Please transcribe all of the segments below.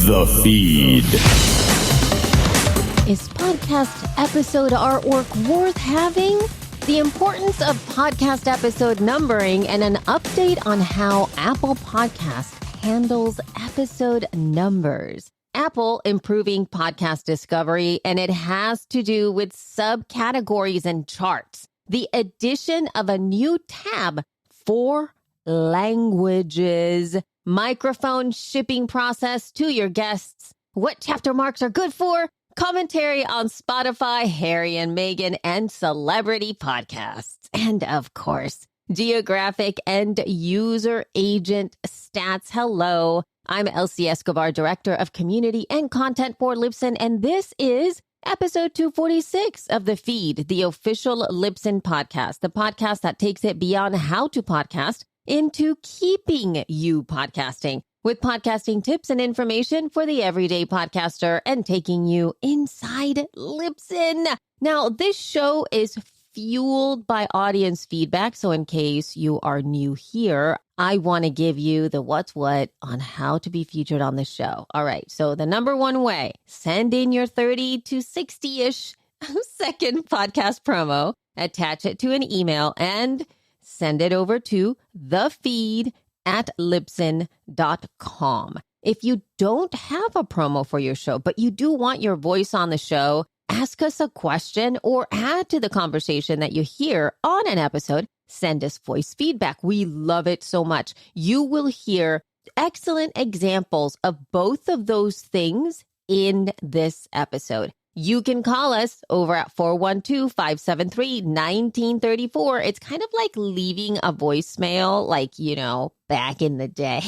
The Feed. Is podcast episode artwork worth having? The importance of podcast episode numbering and an update on how Apple Podcast handles episode numbers. Apple improving podcast discovery, and it has to do with subcategories and charts. The addition of a new tab for languages, microphone shipping process to your guests, what chapter marks are good for, commentary on Spotify, Harry and Meghan, and celebrity podcasts. And of course, geographic and user agent stats. Hello, I'm Elsie Escobar, Director of Community and Content for Libsyn, and this is episode 246 of The Feed, the official Libsyn podcast, the podcast that takes it beyond how to podcast into keeping you podcasting, with podcasting tips and information for the everyday podcaster and taking you inside Libsyn. Now, this show is fueled by audience feedback, so in case you are new here, I want to give you the what's what on how to be featured on the show. All right, so the number one way, send in your 30 to 60-ish second podcast promo, attach it to an email, and send it over to thefeed@libsyn.com. If you don't have a promo for your show, but you do want your voice on the show, ask us a question or add to the conversation that you hear on an episode, send us voice feedback. We love it so much. You will hear excellent examples of both of those things in this episode. You can call us over at 412-573-1934. It's kind of like leaving a voicemail, like, you know, back in the day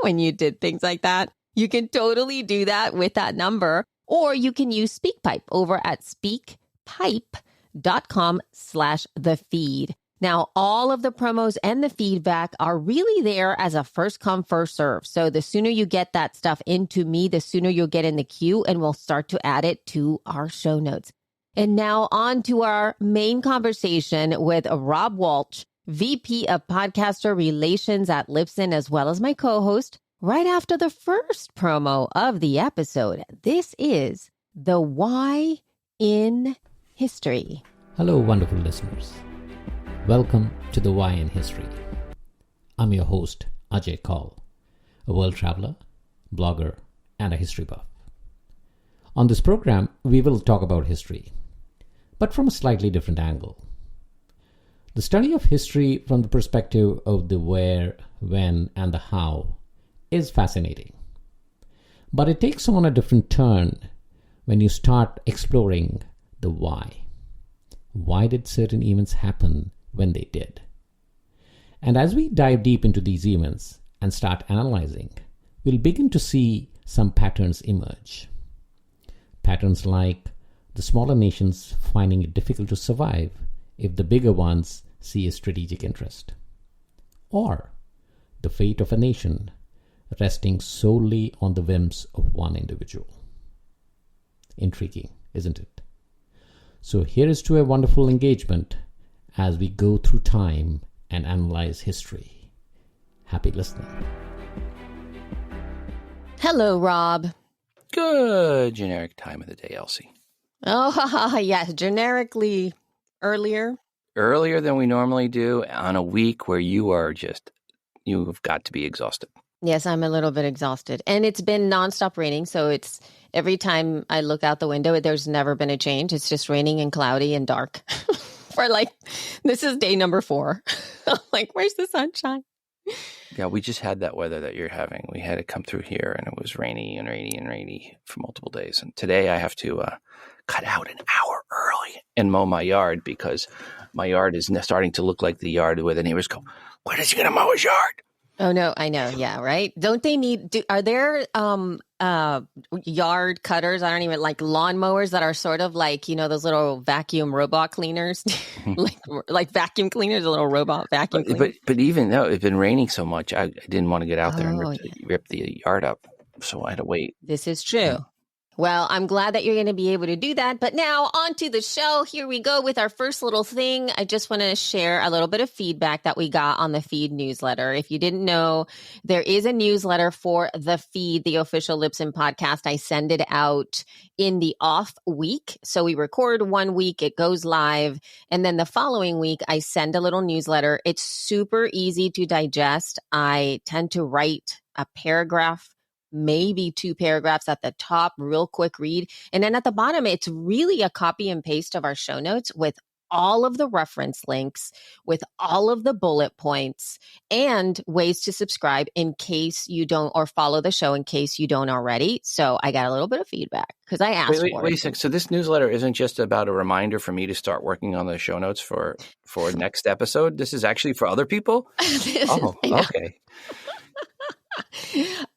when you did things like that. You can totally do that with that number, or you can use SpeakPipe over at speakpipe.com/thefeed. Now, all of the promos and the feedback are really there as a first come, first serve. So the sooner you get that stuff into me, the sooner you'll get in the queue, and we'll start to add it to our show notes. And now on to our main conversation with Rob Walsh, VP of Podcaster Relations at Libsyn, as well as my co-host, right after the first promo of the episode. This is the Why in History. Hello, wonderful listeners. Welcome to the Why in History. I'm your host, Ajay Kaul, a world traveler, blogger, and a history buff. On this program, we will talk about history, but from a slightly different angle. The study of history from the perspective of the where, when, and the how is fascinating. But it takes on a different turn when you start exploring the why. Why did certain events happen when they did? And as we dive deep into these events and start analyzing, we'll begin to see some patterns emerge. Patterns like the smaller nations finding it difficult to survive if the bigger ones see a strategic interest, or the fate of a nation resting solely on the whims of one individual. Intriguing, isn't it? So here is to a wonderful engagement as we go through time and analyze history. Happy listening. Hello, Rob. Good generic time of the day, Elsie. Oh, yes, generically earlier. Earlier than we normally do on a week where you've got to be exhausted. Yes, I'm a little bit exhausted. And it's been nonstop raining. So it's every time I look out the window, there's never been a change. It's just raining and cloudy and dark. This is day number 4. I'm like, where's the sunshine? Yeah, we just had that weather that you're having. We had it come through here and it was rainy and rainy and rainy for multiple days. And today I have to cut out an hour early and mow my yard because my yard is starting to look like the yard where the neighbors go, when is he going to mow his yard? Oh, no, I know. Yeah, right. Don't they are there yard cutters? I don't even like lawnmowers that are sort of like, you know, those little vacuum robot cleaners, like vacuum cleaners, a little robot vacuum cleaner. But even though it's been raining so much, I didn't want to get out there and rip the yard up. So I had to wait. This is true. Well, I'm glad that you're going to be able to do that. But now on to the show. Here we go with our first little thing. I just want to share a little bit of feedback that we got on the feed newsletter. If you didn't know, there is a newsletter for the feed, the official Libsyn podcast. I send it out in the off week. So we record 1 week, it goes live. And then the following week, I send a little newsletter. It's super easy to digest. I tend to write a paragraph, maybe 2 paragraphs at the top, real quick read. And then at the bottom, it's really a copy and paste of our show notes with all of the reference links, with all of the bullet points, and ways to subscribe in case you don't, or follow the show in case you don't already. So I got a little bit of feedback because I asked for it. Wait a second. So this newsletter isn't just about a reminder for me to start working on the show notes for next episode. This is actually for other people? Okay.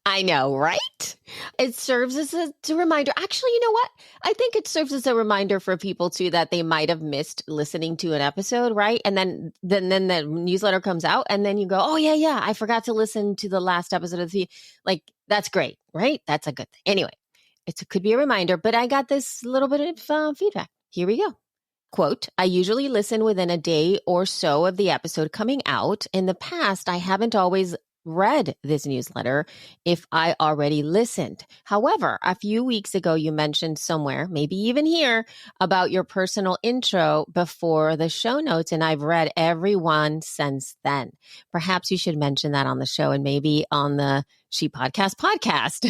I know, right? It serves as a reminder. Actually, you know what? I think it serves as a reminder for people too that they might have missed listening to an episode, right? And then the newsletter comes out, and then you go, "Oh yeah, I forgot to listen to the last episode of the." Like, that's great, right? That's a good thing. Anyway, it could be a reminder, but I got this little bit of feedback. Here we go. Quote, I usually listen within a day or so of the episode coming out. In the past, I haven't always read this newsletter if I already listened. However, a few weeks ago, you mentioned somewhere, maybe even here, about your personal intro before the show notes, and I've read every one since then. Perhaps you should mention that on the show and maybe on the She podcast,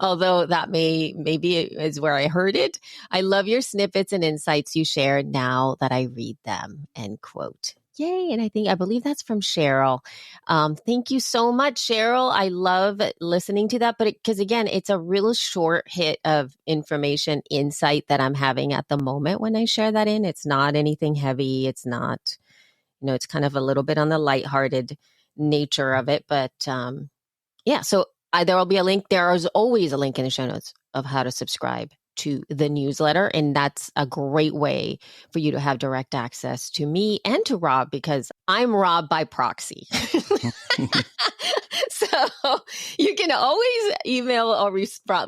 although that maybe is where I heard it. I love your snippets and insights you share now that I read them, end quote. Yay. And I believe that's from Cheryl. Thank you so much, Cheryl. I love listening to that, but because again, it's a real short hit of information, insight that I'm having at the moment when I share that in. It's not anything heavy. It's not, it's kind of a little bit on the lighthearted nature of it. But yeah, so there will be a link. There is always a link in the show notes of how to subscribe to the newsletter. And that's a great way for you to have direct access to me and to Rob, because I'm Rob by proxy. So you can always email or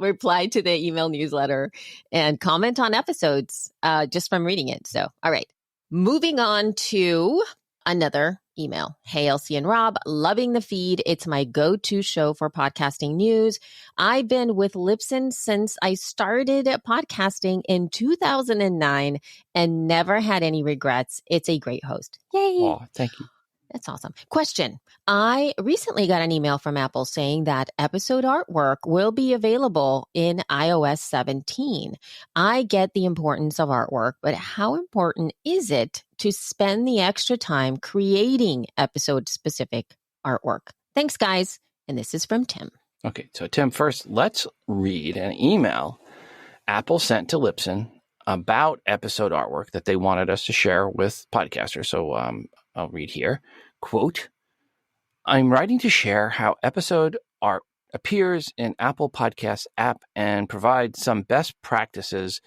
reply to the email newsletter and comment on episodes just from reading it. So, all right, moving on to another email. Hey, Elsie and Rob, loving the feed. It's my go-to show for podcasting news. I've been with Libsyn since I started podcasting in 2009 and never had any regrets. It's a great host. Yay. Oh, thank you. That's awesome. Question. I recently got an email from Apple saying that episode artwork will be available in iOS 17. I get the importance of artwork, but how important is it to spend the extra time creating episode-specific artwork? Thanks, guys. And this is from Tim. Okay, so Tim, first, let's read an email Apple sent to Libsyn about episode artwork that they wanted us to share with podcasters. So I'll read here. Quote, I'm writing to share how episode art appears in Apple Podcasts app and provide some best practices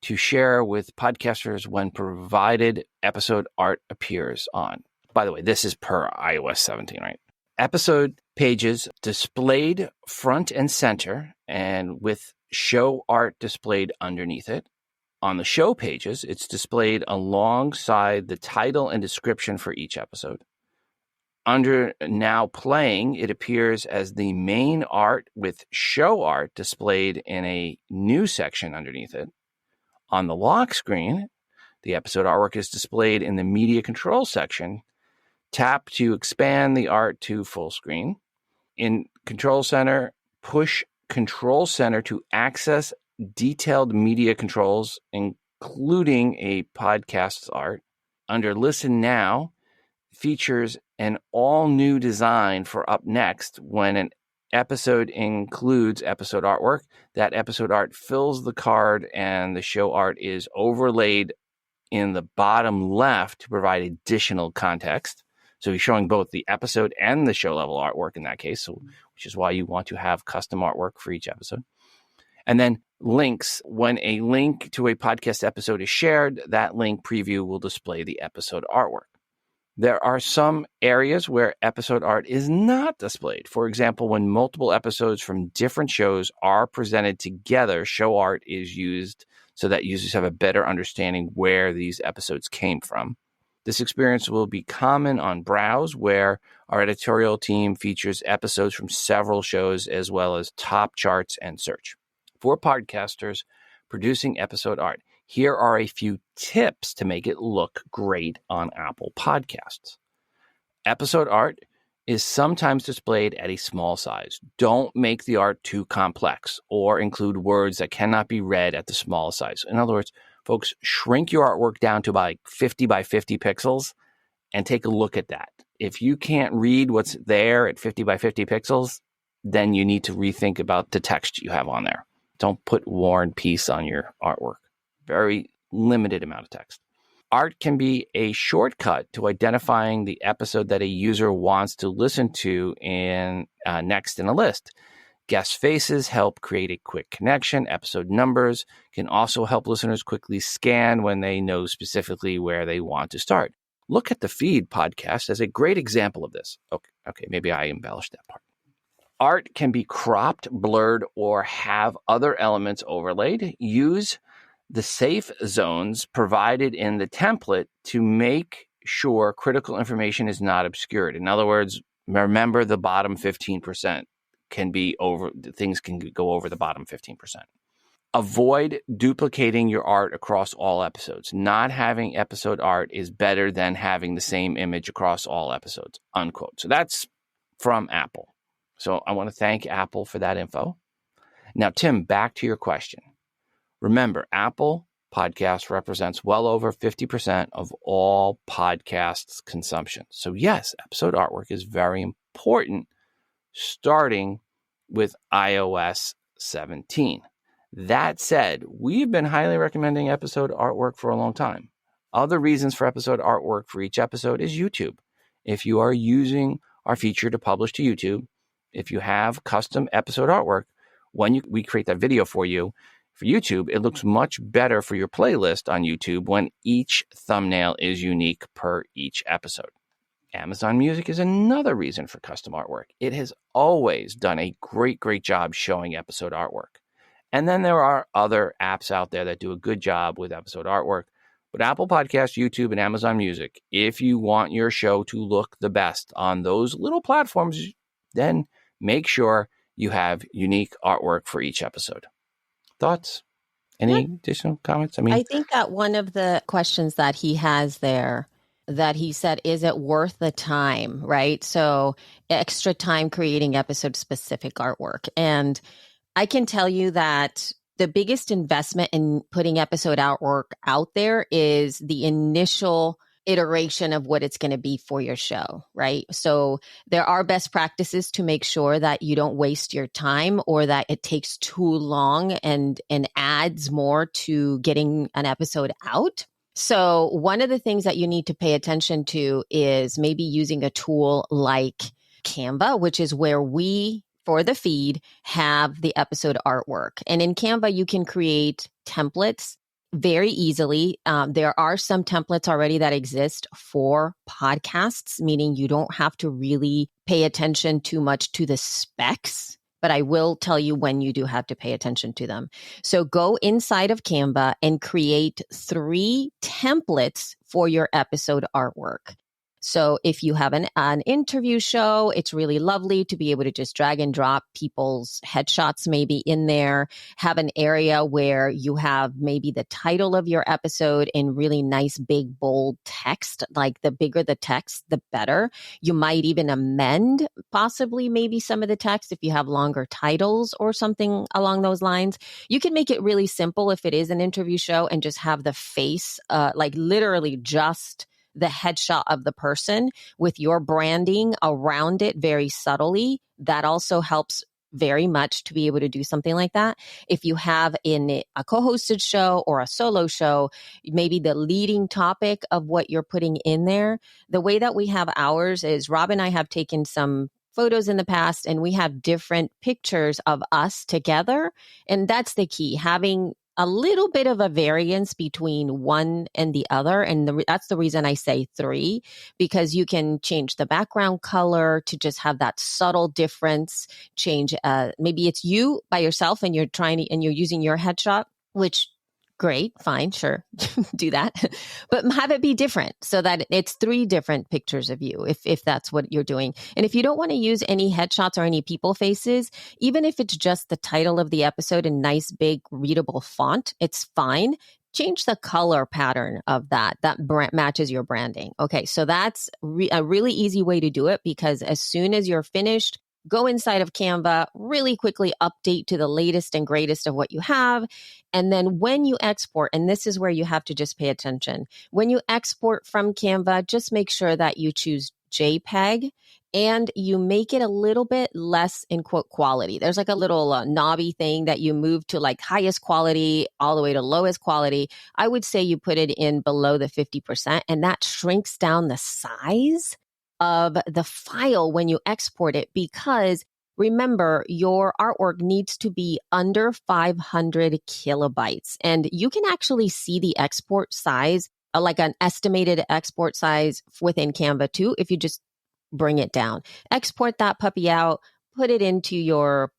to share with podcasters when provided episode art appears on. By the way, this is per iOS 17, right? Episode pages displayed front and center and with show art displayed underneath it. On the show pages, it's displayed alongside the title and description for each episode. Under Now Playing, it appears as the main art with show art displayed in a new section underneath it. On the lock screen, the episode artwork is displayed in the media control section. Tap to expand the art to full screen. In Control Center, push Control Center to access detailed media controls, including a podcast's art. Under Listen Now, features an all-new design for up next. When an episode includes episode artwork, that episode art fills the card and the show art is overlaid in the bottom left to provide additional context. So he's showing both the episode and the show level artwork in that case, which is why you want to have custom artwork for each episode. And then links. When a link to a podcast episode is shared, that link preview will display the episode artwork. There are some areas where episode art is not displayed. For example, when multiple episodes from different shows are presented together, show art is used so that users have a better understanding where these episodes came from. This experience will be common on Browse, where our editorial team features episodes from several shows as well as top charts and search. For podcasters producing episode art, here are a few tips to make it look great on Apple Podcasts. Episode art is sometimes displayed at a small size. Don't make the art too complex or include words that cannot be read at the small size. In other words, folks, shrink your artwork down to about 50 by 50 pixels and take a look at that. If you can't read what's there at 50 by 50 pixels, then you need to rethink about the text you have on there. Don't put War and Peace on your artwork. Very limited amount of text. Art can be a shortcut to identifying the episode that a user wants to listen to next in a list. Guest faces help create a quick connection. Episode numbers can also help listeners quickly scan when they know specifically where they want to start. Look at the Feed podcast as a great example of this. Okay, maybe I embellished that part. Art can be cropped, blurred, or have other elements overlaid. Use the safe zones provided in the template to make sure critical information is not obscured. In other words, remember the bottom 15% things can go over the bottom 15%. Avoid duplicating your art across all episodes. Not having episode art is better than having the same image across all episodes, unquote. So that's from Apple. So I want to thank Apple for that info. Now, Tim, back to your question. Remember, Apple Podcasts represents well over 50% of all podcasts consumption. So yes, episode artwork is very important, starting with iOS 17. That said, we've been highly recommending episode artwork for a long time. Other reasons for episode artwork for each episode is YouTube. If you are using our feature to publish to YouTube, if you have custom episode artwork, when we create that video for you, for YouTube, it looks much better for your playlist on YouTube when each thumbnail is unique per each episode. Amazon Music is another reason for custom artwork. It has always done a great job showing episode artwork. And then there are other apps out there that do a good job with episode artwork. But Apple Podcasts, YouTube, and Amazon Music, if you want your show to look the best on those little platforms, then make sure you have unique artwork for each episode. Thoughts? Any additional comments? I think that one of the questions that he has there that he said, is it worth the time, right? So extra time creating episode specific artwork. And I can tell you that the biggest investment in putting episode artwork out there is the initial iteration of what it's going to be for your show, right? So there are best practices to make sure that you don't waste your time or that it takes too long and adds more to getting an episode out. So one of the things that you need to pay attention to is maybe using a tool like Canva, which is where we, for the feed, have the episode artwork. And in Canva, you can create templates very easily. There are some templates already that exist for podcasts, meaning you don't have to really pay attention too much to the specs, but I will tell you when you do have to pay attention to them. So go inside of Canva and create 3 templates for your episode artwork. So if you have an interview show, it's really lovely to be able to just drag and drop people's headshots maybe in there, have an area where you have maybe the title of your episode in really nice, big, bold text. Like the bigger the text, the better. You might even amend possibly maybe some of the text if you have longer titles or something along those lines. You can make it really simple if it is an interview show and just have the face, like literally just the headshot of the person with your branding around it very subtly. That also helps very much to be able to do something like that. If you have in a co-hosted show or a solo show, maybe the leading topic of what you're putting in there, the way that we have ours is Rob and I have taken some photos in the past and we have different pictures of us together. And that's the key, having a little bit of a variance between one and the other. And that's the reason I say 3, because you can change the background color to just have that subtle difference, change, maybe it's you by yourself and and you're using your headshot, which great, fine, sure, do that. But have it be different so that it's 3 different pictures of you, if that's what you're doing. And if you don't want to use any headshots or any people faces, even if it's just the title of the episode in nice, big, readable font, it's fine. Change the color pattern of that matches your branding. Okay, so that's a really easy way to do it, because as soon as you're finished, go inside of Canva, really quickly update to the latest and greatest of what you have. And then when you export, and this is where you have to just pay attention, when you export from Canva, just make sure that you choose JPEG and you make it a little bit less in quote quality. There's like a little knobby thing that you move to like highest quality all the way to lowest quality. I would say you put it in below the 50%, and that shrinks down the size of the file when you export it, because remember, your artwork needs to be under 500 kilobytes. And you can actually see the export size, like an estimated export size within Canva too, if you just bring it down. Export that puppy out, put it into your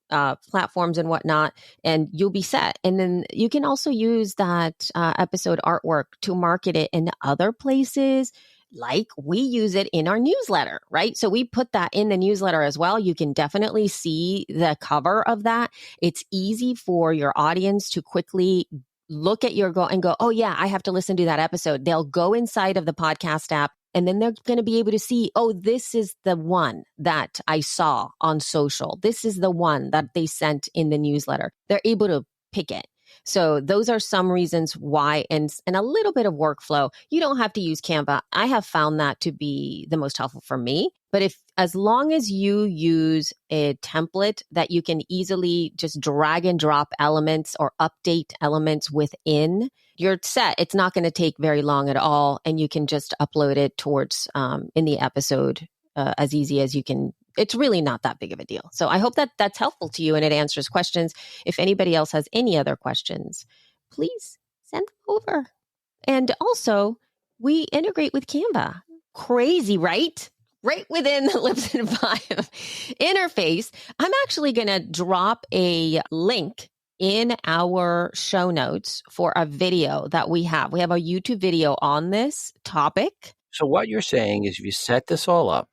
platforms and whatnot, and you'll be set. And then you can also use that episode artwork to market it in other places. Like we use it in our newsletter, right? So we put that in the newsletter as well. You can definitely see the cover of that. It's easy for your audience to quickly look at your go and go, oh yeah, I have to listen to that episode. They'll go inside of the podcast app, and then they're going to be able to see, oh, this is the one that I saw on social. This is the one that they sent in the newsletter. They're able to pick it. So those are some reasons why, and a little bit of workflow. You don't have to use Canva. I have found that to be the most helpful for me. But as long as you use a template that you can easily just drag and drop elements or update elements within, you're set. It's not going to take very long at all. And you can just upload it towards in the episode as easy as you can. It's really not that big of a deal. So I hope that that's helpful to you and it answers questions. If anybody else has any other questions, please send them over. And also, we integrate with Canva. Crazy, right? Right within the Libsyn Vibe interface. I'm actually going to drop a link in our show notes for a video that we have. We have a YouTube video on this topic. So what you're saying is, if you set this all up,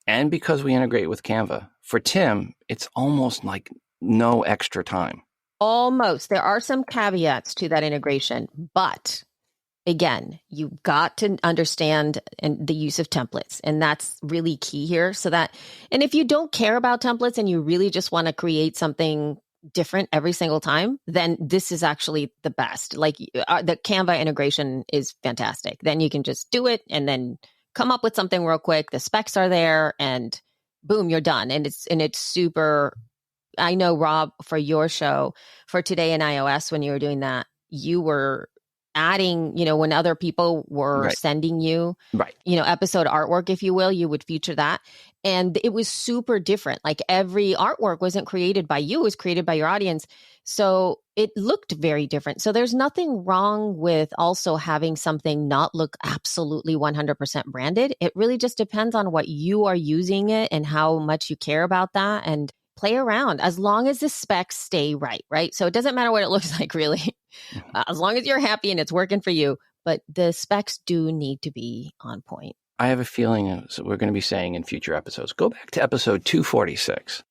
and because we integrate with Canva, for Tim, it's almost like no extra time. Almost. There are some caveats to that integration, but again, you've got to understand the use of templates, and that's really key here. And if you don't care about templates and you really just want to create something different every single time, then this is actually the best. Like the Canva integration is fantastic. Then you can just do it and then come up with something real quick. The specs are there and boom, you're done. And it's super. I know, Rob, for your show, for Today in iOS, when you were doing that, you were adding, when other people were sending you, episode artwork, if you will, you would feature that. And it was super different. Like every artwork wasn't created by you, it was created by your audience. So it looked very different. So there's nothing wrong with also having something not look absolutely 100% branded. It really just depends on what you are using it and how much you care about that, and play around as long as the specs stay right? So it doesn't matter what it looks like, really, as long as you're happy and it's working for you. But the specs do need to be on point. I have a feeling we're going to be saying in future episodes, go back to episode 246,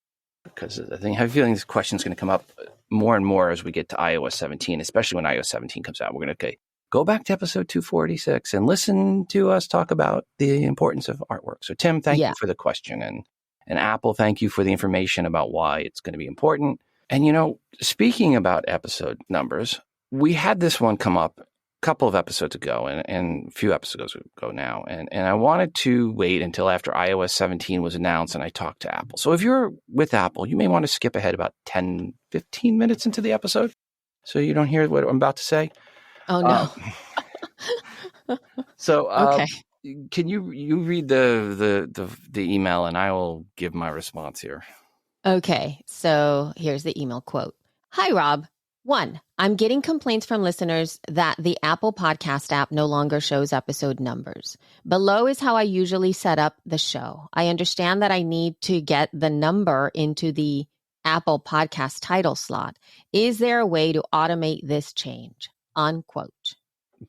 because I have a feeling this question is going to come up more and more as we get to iOS 17, especially when iOS 17 comes out. We're going to go back to episode 246 and listen to us talk about the importance of artwork. So Tim, thank you for the question. And Apple, thank you for the information about why it's going to be important. And, speaking about episode numbers, we had this one come up a couple of episodes ago and a few episodes ago now. And I wanted to wait until after iOS 17 was announced and I talked to Apple. So if you're with Apple, you may want to skip ahead about 10, 15 minutes into the episode so you don't hear what I'm about to say. Oh, no. Okay. Can you read the email and I will give my response here? Okay, so here's the email quote. Hi, Rob. One, I'm getting complaints from listeners that the Apple Podcast app no longer shows episode numbers. Below is how I usually set up the show. I understand that I need to get the number into the Apple Podcast title slot. Is there a way to automate this change? Unquote.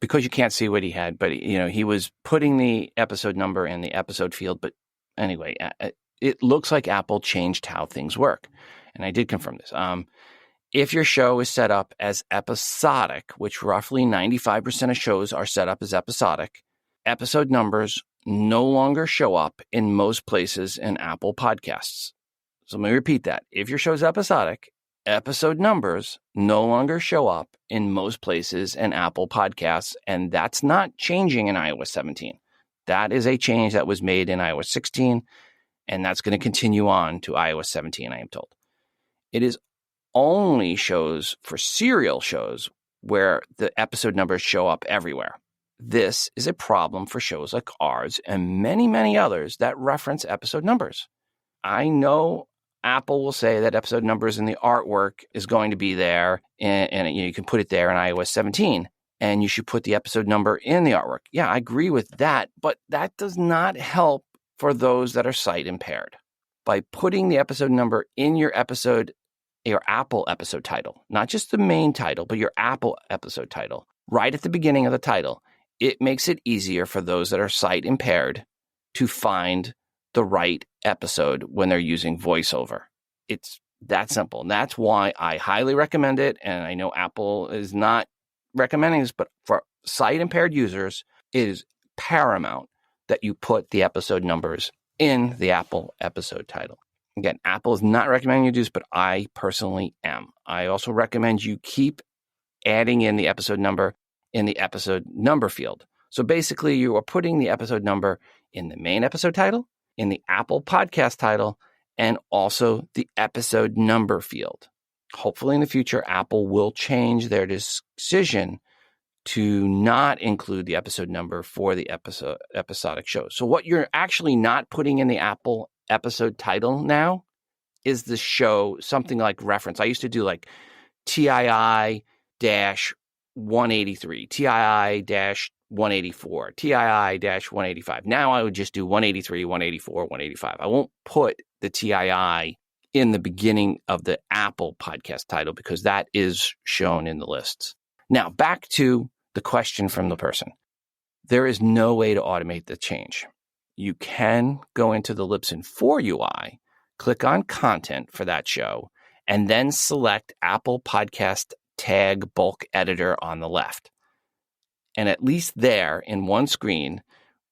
Because you can't see what he had, but he was putting the episode number in the episode field. But anyway, it looks like Apple changed how things work. And I did confirm this. If your show is set up as episodic, which roughly 95% of shows are set up as episodic, episode numbers no longer show up in most places in Apple Podcasts. So let me repeat that. If your show is episodic, episode numbers no longer show up in most places in Apple Podcasts, and that's not changing in iOS 17. That is a change that was made in iOS 16, and that's going to continue on to iOS 17, I am told. It is only shows for serial shows where the episode numbers show up everywhere. This is a problem for shows like ours and many, many others that reference episode numbers. I know Apple will say that episode numbers in the artwork is going to be there, and you can put it there in iOS 17, and you should put the episode number in the artwork. Yeah, I agree with that, but that does not help for those that are sight impaired. By putting the episode number in your Apple episode title, not just the main title, but your Apple episode title, right at the beginning of the title, it makes it easier for those that are sight impaired to find the right episode when they're using VoiceOver. It's that simple. And that's why I highly recommend it. And I know Apple is not recommending this, but for sight impaired users, it is paramount that you put the episode numbers in the Apple episode title. Again, Apple is not recommending you do this, but I personally am. I also recommend you keep adding in the episode number in the episode number field. So basically, you are putting the episode number in the main episode title, in the Apple Podcast title, and also the episode number field. Hopefully in the future, Apple will change their decision to not include the episode number for the episodic shows. So what you're actually not putting in the Apple episode title now is the show, something like reference. I used to do like TII-183, TII-184, TII-185. Now I would just do 183, 184, 185. I won't put the TII in the beginning of the Apple podcast title because that is shown in the lists. Now, back to the question from the person. There is no way to automate the change. You can go into the Libsyn 4 UI, click on content for that show, and then select Apple Podcast Tag Bulk Editor on the left. And at least there in one screen,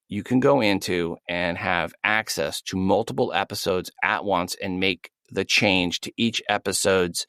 you can go into and have access to multiple episodes at once and make the change to each episode's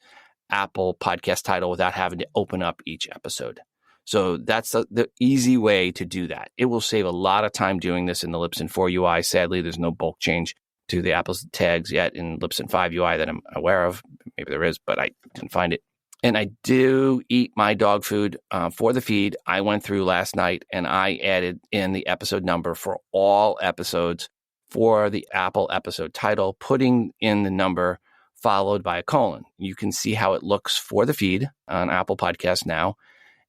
Apple podcast title without having to open up each episode. So that's the easy way to do that. It will save a lot of time doing this in the Libsyn 4 UI. Sadly, there's no bulk change to the Apple's tags yet in Libsyn 5 UI that I'm aware of. Maybe there is, but I didn't find it. And I do eat my dog food for the feed. I went through last night and I added in the episode number for all episodes for the Apple episode title, putting in the number followed by a colon. You can see how it looks for the feed on Apple Podcasts now.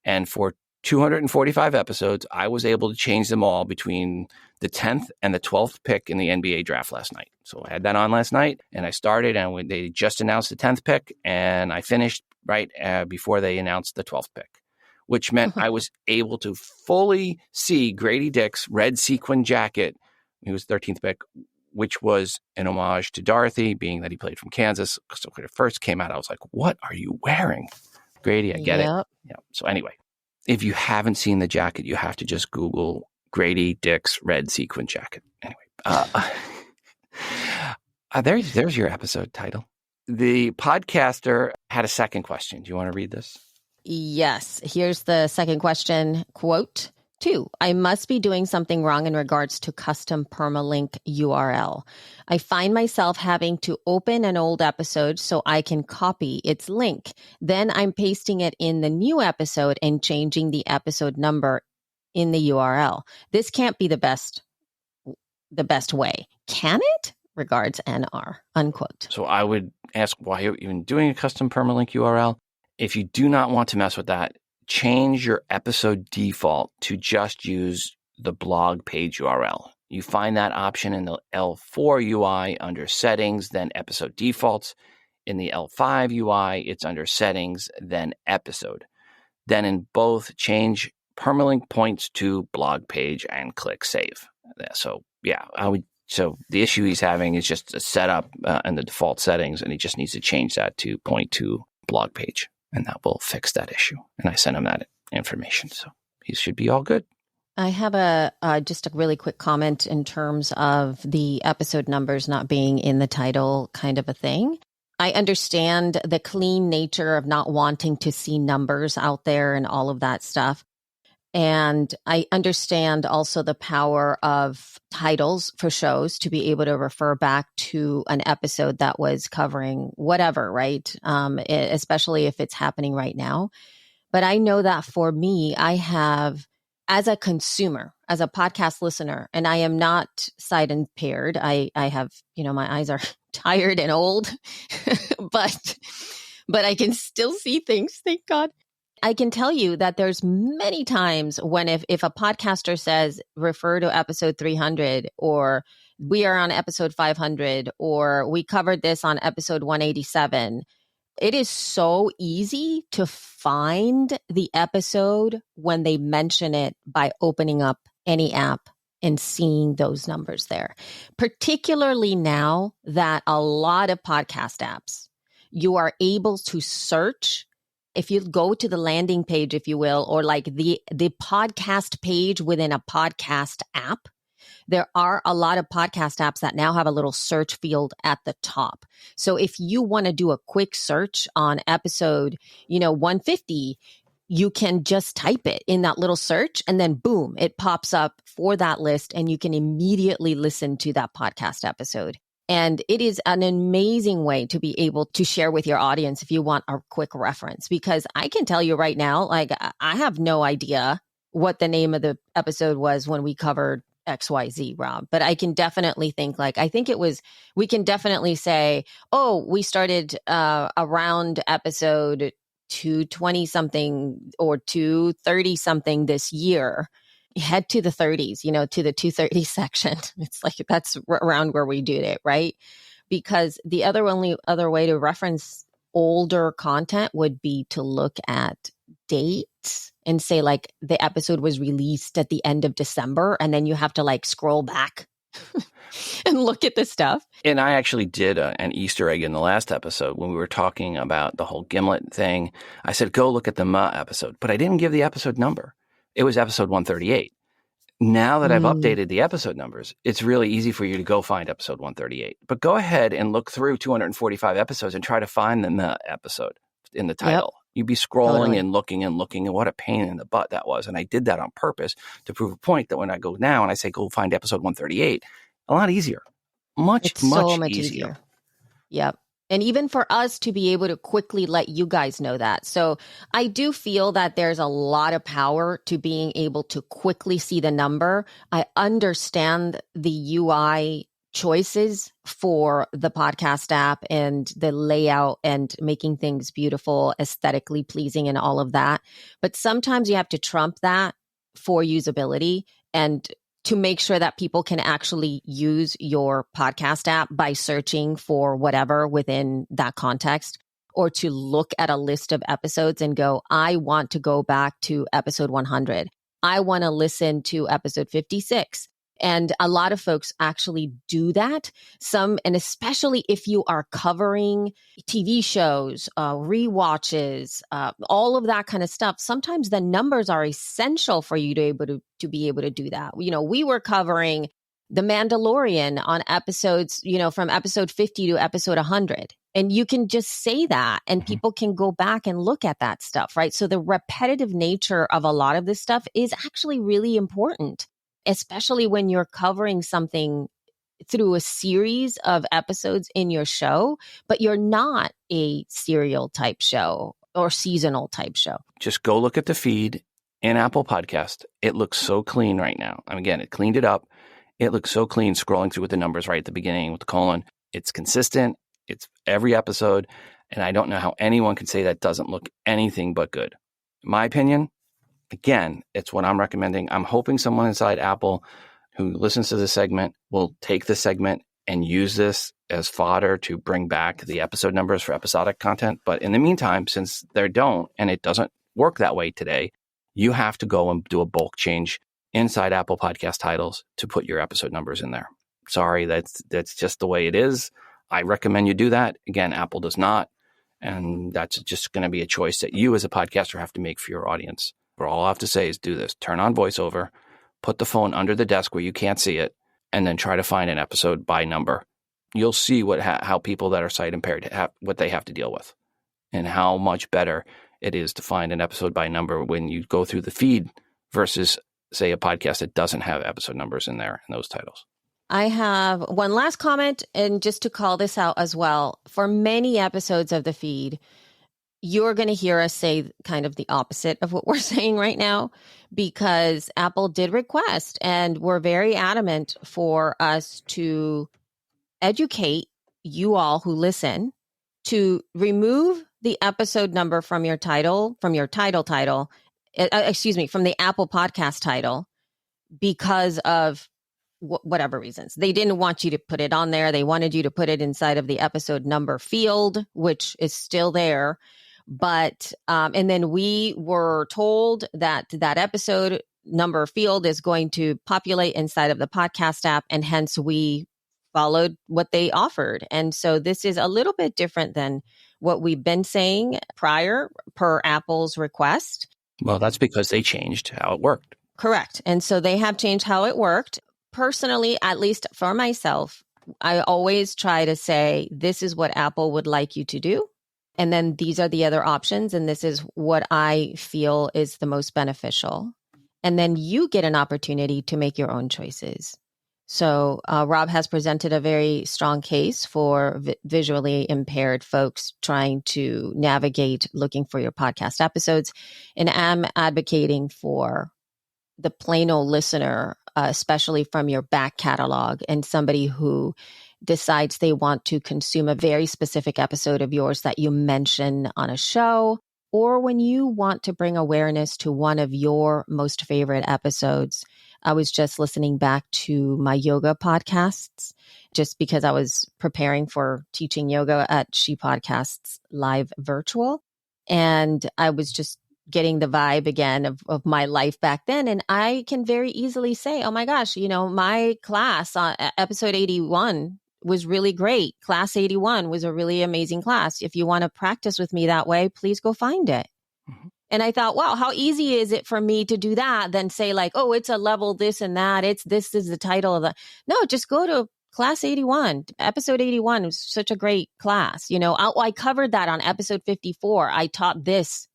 And for 245 episodes, I was able to change them all between the 10th and the 12th pick in the NBA draft last night. So I had that on last night and I started and they just announced the 10th pick and I finished right before they announced the 12th pick, which meant I was able to fully see Grady Dick's red sequin jacket. He was 13th pick, which was an homage to Dorothy, being that he played from Kansas. So when it first came out, I was like, what are you wearing? Grady, I get it. Yeah. So anyway, if you haven't seen the jacket, you have to just Google Grady Dick's red sequin jacket. Anyway, there's your episode title. The podcaster had a second question. Do you want to read this? Yes. Here's the second question. Quote, 2, I must be doing something wrong in regards to custom permalink URL. I find myself having to open an old episode so I can copy its link. Then I'm pasting it in the new episode and changing the episode number in the URL. This can't be the best way. Can it? Regards, NR. Unquote. So I would ask why you're even doing a custom permalink URL. if you do not want to mess with that, change your episode default to just use the blog page URL. You find that option in the L4 UI under settings, then episode defaults. In the L5 UI, it's under settings, then episode. Then in both, change permalink points to blog page and click save. So yeah, so the issue he's having is just a setup in the default settings, and he just needs to change that to point to blog page, and that will fix that issue. And I sent him that information, so he should be all good. I have just a really quick comment in terms of the episode numbers not being in the title kind of a thing. I understand the clean nature of not wanting to see numbers out there and all of that stuff. And I understand also the power of titles for shows to be able to refer back to an episode that was covering whatever, right? Especially if it's happening right now. But I know that for me, I have, as a consumer, as a podcast listener, and I am not sight impaired. I have, my eyes are tired and old, but I can still see things, thank God. I can tell you that there's many times when if a podcaster says, refer to episode 300, or we are on episode 500, or we covered this on episode 187, it is so easy to find the episode when they mention it by opening up any app and seeing those numbers there. Particularly now that a lot of podcast apps, you are able to search. If you go to the landing page, if you will, or like the podcast page within a podcast app, there are a lot of podcast apps that now have a little search field at the top. So if you want to do a quick search on episode, 150, you can just type it in that little search, and then boom, it pops up for that list, and you can immediately listen to that podcast episode. And it is an amazing way to be able to share with your audience if you want a quick reference, because I can tell you right now, like, I have no idea what the name of the episode was when we covered XYZ, Rob, but I can definitely think we can definitely say, oh, we started around episode 220 something or 230 something this year. Head to the 30s, to the 230 section. It's like, that's around where we did it, right? Because the only other way to reference older content would be to look at dates and say, like, the episode was released at the end of December, and then you have to like scroll back and look at the stuff. And I actually did an Easter egg in the last episode when we were talking about the whole Gimlet thing. I said, go look at the episode, but I didn't give the episode number. It was episode 138. Now that I've updated the episode numbers, it's really easy for you to go find episode 138. But go ahead and look through 245 episodes and try to find the episode in the title. Yep. You'd be scrolling and looking, and what a pain in the butt that was. And I did that on purpose to prove a point that when I go now and I say, go find episode 138, a lot easier. Much easier. Yep. And even for us to be able to quickly let you guys know that. So I do feel that there's a lot of power to being able to quickly see the number. I understand the UI choices for the podcast app and the layout and making things beautiful, aesthetically pleasing and all of that. But sometimes you have to trump that for usability and to make sure that people can actually use your podcast app by searching for whatever within that context, or to look at a list of episodes and go, I want to go back to episode 100. I want to listen to episode 56. And a lot of folks actually do that. And especially if you are covering TV shows, rewatches, all of that kind of stuff, sometimes the numbers are essential for you to be able to do that. We were covering The Mandalorian on episodes, from episode 50 to episode 100. And you can just say that and people can go back and look at that stuff, right? So the repetitive nature of a lot of this stuff is actually really important, especially when you're covering something through a series of episodes in your show, but you're not a serial type show or seasonal type show. Just go look at the feed in Apple Podcast. It looks so clean right now. Again, it cleaned it up. It looks so clean scrolling through with the numbers right at the beginning with the colon. It's consistent. It's every episode. And I don't know how anyone can say that doesn't look anything but good. In my opinion, again, it's what I'm recommending. I'm hoping someone inside Apple who listens to this segment will take this segment and use this as fodder to bring back the episode numbers for episodic content. But in the meantime, since they don't, and it doesn't work that way today, you have to go and do a bulk change inside Apple Podcast titles to put your episode numbers in there. Sorry, that's just the way it is. I recommend you do that. Again, Apple does not. And that's just going to be a choice that you as a podcaster have to make for your audience. But all I have to say is do this. Turn on VoiceOver, put the phone under the desk where you can't see it, and then try to find an episode by number. You'll see how people that are sight impaired what they have to deal with, and how much better it is to find an episode by number when you go through the feed versus, say, a podcast that doesn't have episode numbers in there in those titles. I have one last comment, and just to call this out as well. For many episodes of the feed, you're going to hear us say kind of the opposite of what we're saying right now, because Apple did request, and we're very adamant for us to educate you all who listen to remove the episode number from your title, from the Apple Podcast title, because of whatever reasons. They didn't want you to put it on there. They wanted you to put it inside of the episode number field, which is still there. But, and then we were told that episode number field is going to populate inside of the podcast app, and hence we followed what they offered. And so this is a little bit different than what we've been saying prior per Apple's request. Well, that's because they changed how it worked. Correct. And so they have changed how it worked. Personally, at least for myself, I always try to say, this is what Apple would like you to do. And then these are the other options. And this is what I feel is the most beneficial. And then you get an opportunity to make your own choices. So Rob has presented a very strong case for visually impaired folks trying to navigate looking for your podcast episodes. And I'm advocating for the plain old listener, especially from your back catalog, and somebody who decides they want to consume a very specific episode of yours that you mention on a show, or when you want to bring awareness to one of your most favorite episodes. I was just listening back to my yoga podcasts just because I was preparing for teaching yoga at She Podcasts Live Virtual. And I was just getting the vibe again of my life back then. And I can very easily say, oh my gosh, my class on episode 81 was really great. Class 81 was a really amazing class. If you want to practice with me that way, please go find it. Mm-hmm. And I thought, wow, how easy is it for me to do that than say like, oh, it's a level this and that. This is the title of the. No, just go to class 81. Episode 81 was such a great class. I covered that on episode 54. I taught this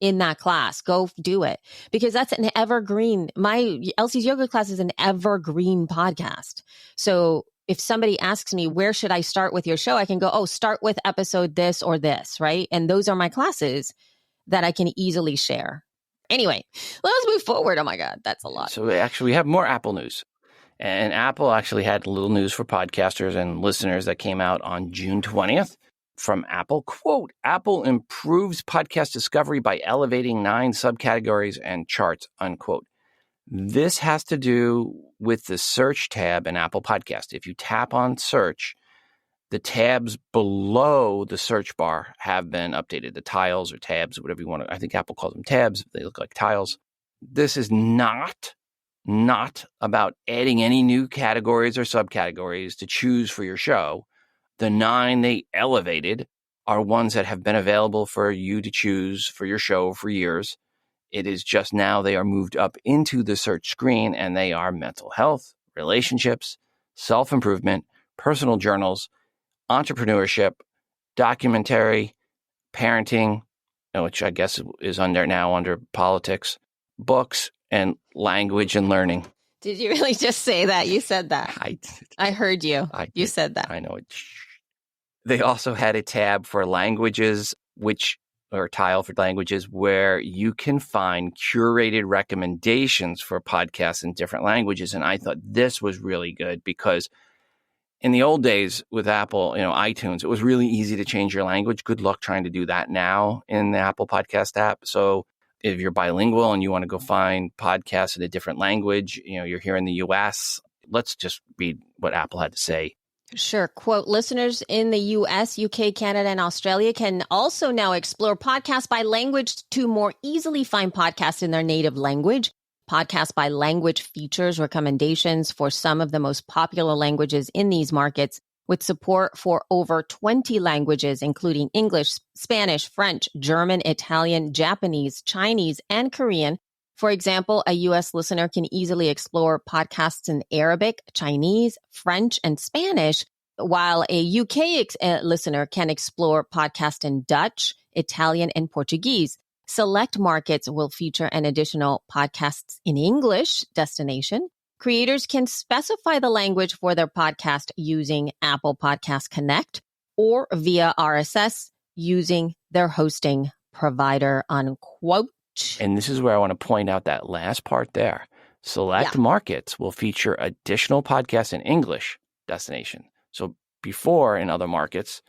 in that class. Go do it, because that's an evergreen. My Elsie's Yoga class is an evergreen podcast. So if somebody asks me, where should I start with your show? I can go, oh, start with episode this or this, right? And those are my classes that I can easily share. Anyway, let's move forward. Oh my God, that's a lot. So actually, we have more Apple news. And Apple actually had a little news for podcasters and listeners that came out on June 20th from Apple. Quote, Apple improves podcast discovery by elevating 9 subcategories and charts, unquote. This has to do with the search tab in Apple Podcast. If you tap on search, the tabs below the search bar have been updated. The tiles or tabs, whatever you want to, I think Apple calls them tabs. They look like tiles. This is not about adding any new categories or subcategories to choose for your show. The 9 they elevated are ones that have been available for you to choose for your show for years. It is just now they are moved up into the search screen, and they are mental health, relationships, self-improvement, personal journals, entrepreneurship, documentary, parenting, which I guess is under politics, books, and language and learning. Did you really just say that? You said that. I heard you. You said that. I know it. They also had a tab for languages, or tile for languages, where you can find curated recommendations for podcasts in different languages. And I thought this was really good because in the old days with Apple, iTunes, it was really easy to change your language. Good luck trying to do that now in the Apple Podcast app. So if you're bilingual and you want to go find podcasts in a different language, you're here in the US, let's just read what Apple had to say. Sure. Quote, listeners in the US, UK, Canada, and Australia can also now explore podcasts by language to more easily find podcasts in their native language. Podcast by language features recommendations for some of the most popular languages in these markets, with support for over 20 languages, including English, Spanish, French, German, Italian, Japanese, Chinese, and Korean. For example, a U.S. listener can easily explore podcasts in Arabic, Chinese, French, and Spanish, while a U.K. listener can explore podcasts in Dutch, Italian, and Portuguese. Select markets will feature an additional podcasts in English destination. Creators can specify the language for their podcast using Apple Podcast Connect or via RSS using their hosting provider, unquote. And this is where I want to point out that last part there. Select markets will feature additional podcasts in English destination. So before in other markets,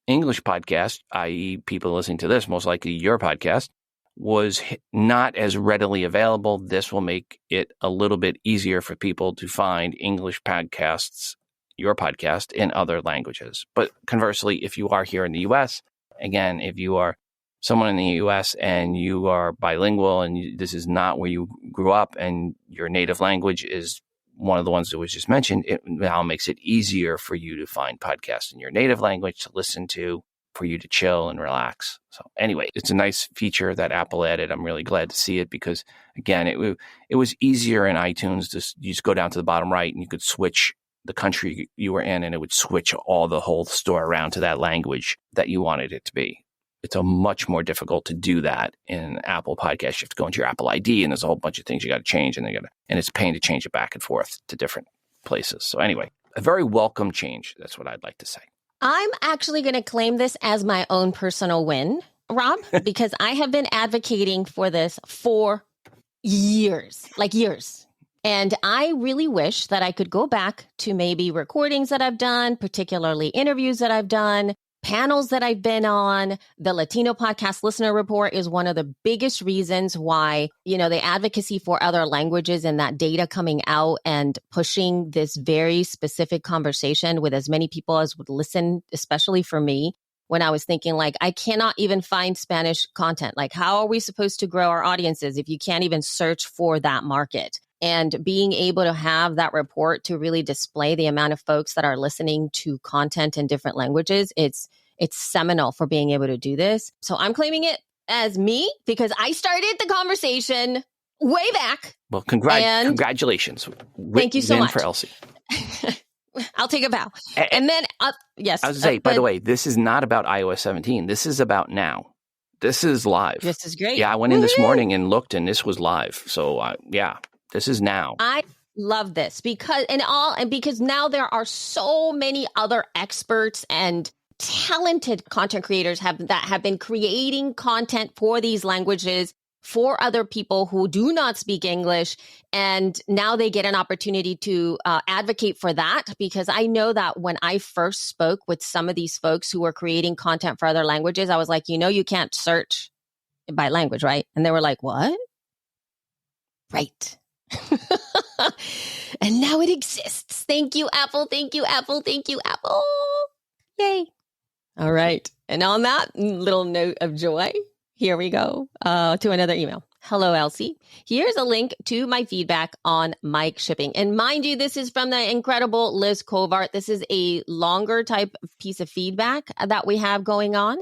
English podcast, i.e. people listening to this, most likely your podcast, was not as readily available. This will make it a little bit easier for people to find English podcasts, your podcast, in other languages. But conversely, if you are here in the US, again, if you are someone in the US and you are bilingual and this is not where you grew up and your native language is one of the ones that was just mentioned, it now makes it easier for you to find podcasts in your native language to listen to, for you to chill and relax. So anyway, it's a nice feature that Apple added. I'm really glad to see it because, again, it was easier in iTunes. You just go down to the bottom right and you could switch the country you were in and it would switch the whole store around to that language that you wanted it to be. It's a much more difficult to do that in Apple Podcasts. You have to go into your Apple ID and there's a whole bunch of things you got to change and it's a pain to change it back and forth to different places. So anyway, a very welcome change. That's what I'd like to say. I'm actually going to claim this as my own personal win, Rob, because I have been advocating for this for years. And I really wish that I could go back to maybe recordings that I've done, particularly interviews that I've done, panels that I've been on. The Latino Podcast Listener Report is one of the biggest reasons why, the advocacy for other languages and that data coming out and pushing this very specific conversation with as many people as would listen, especially for me, when I was thinking I cannot even find Spanish content. How are we supposed to grow our audiences if you can't even search for that market? And being able to have that report to really display the amount of folks that are listening to content in different languages, it's seminal for being able to do this. So I'm claiming it as me because I started the conversation way back. Well, congratulations. Thank you so much. For Elsie. I'll take a bow. And then, yes. I was going to say, by the way, this is not about iOS 17. This is about now. This is live. This is great. Yeah, I went in this morning and looked and this was live. So, this is now. I love this because now there are so many other experts and talented content creators that have been creating content for these languages for other people who do not speak English. And now they get an opportunity to advocate for that, because I know that when I first spoke with some of these folks who were creating content for other languages, I was like, you can't search by language, right? And they were like, what? Right. And now it exists. Thank you, Apple. Thank you, Apple. Thank you, Apple. Yay. All right. And on that little note of joy, here we go to another email. Hello, Elsie. Here's a link to my feedback on mic shipping. And mind you, this is from the incredible Liz Covart. This is a longer type piece of feedback that we have going on.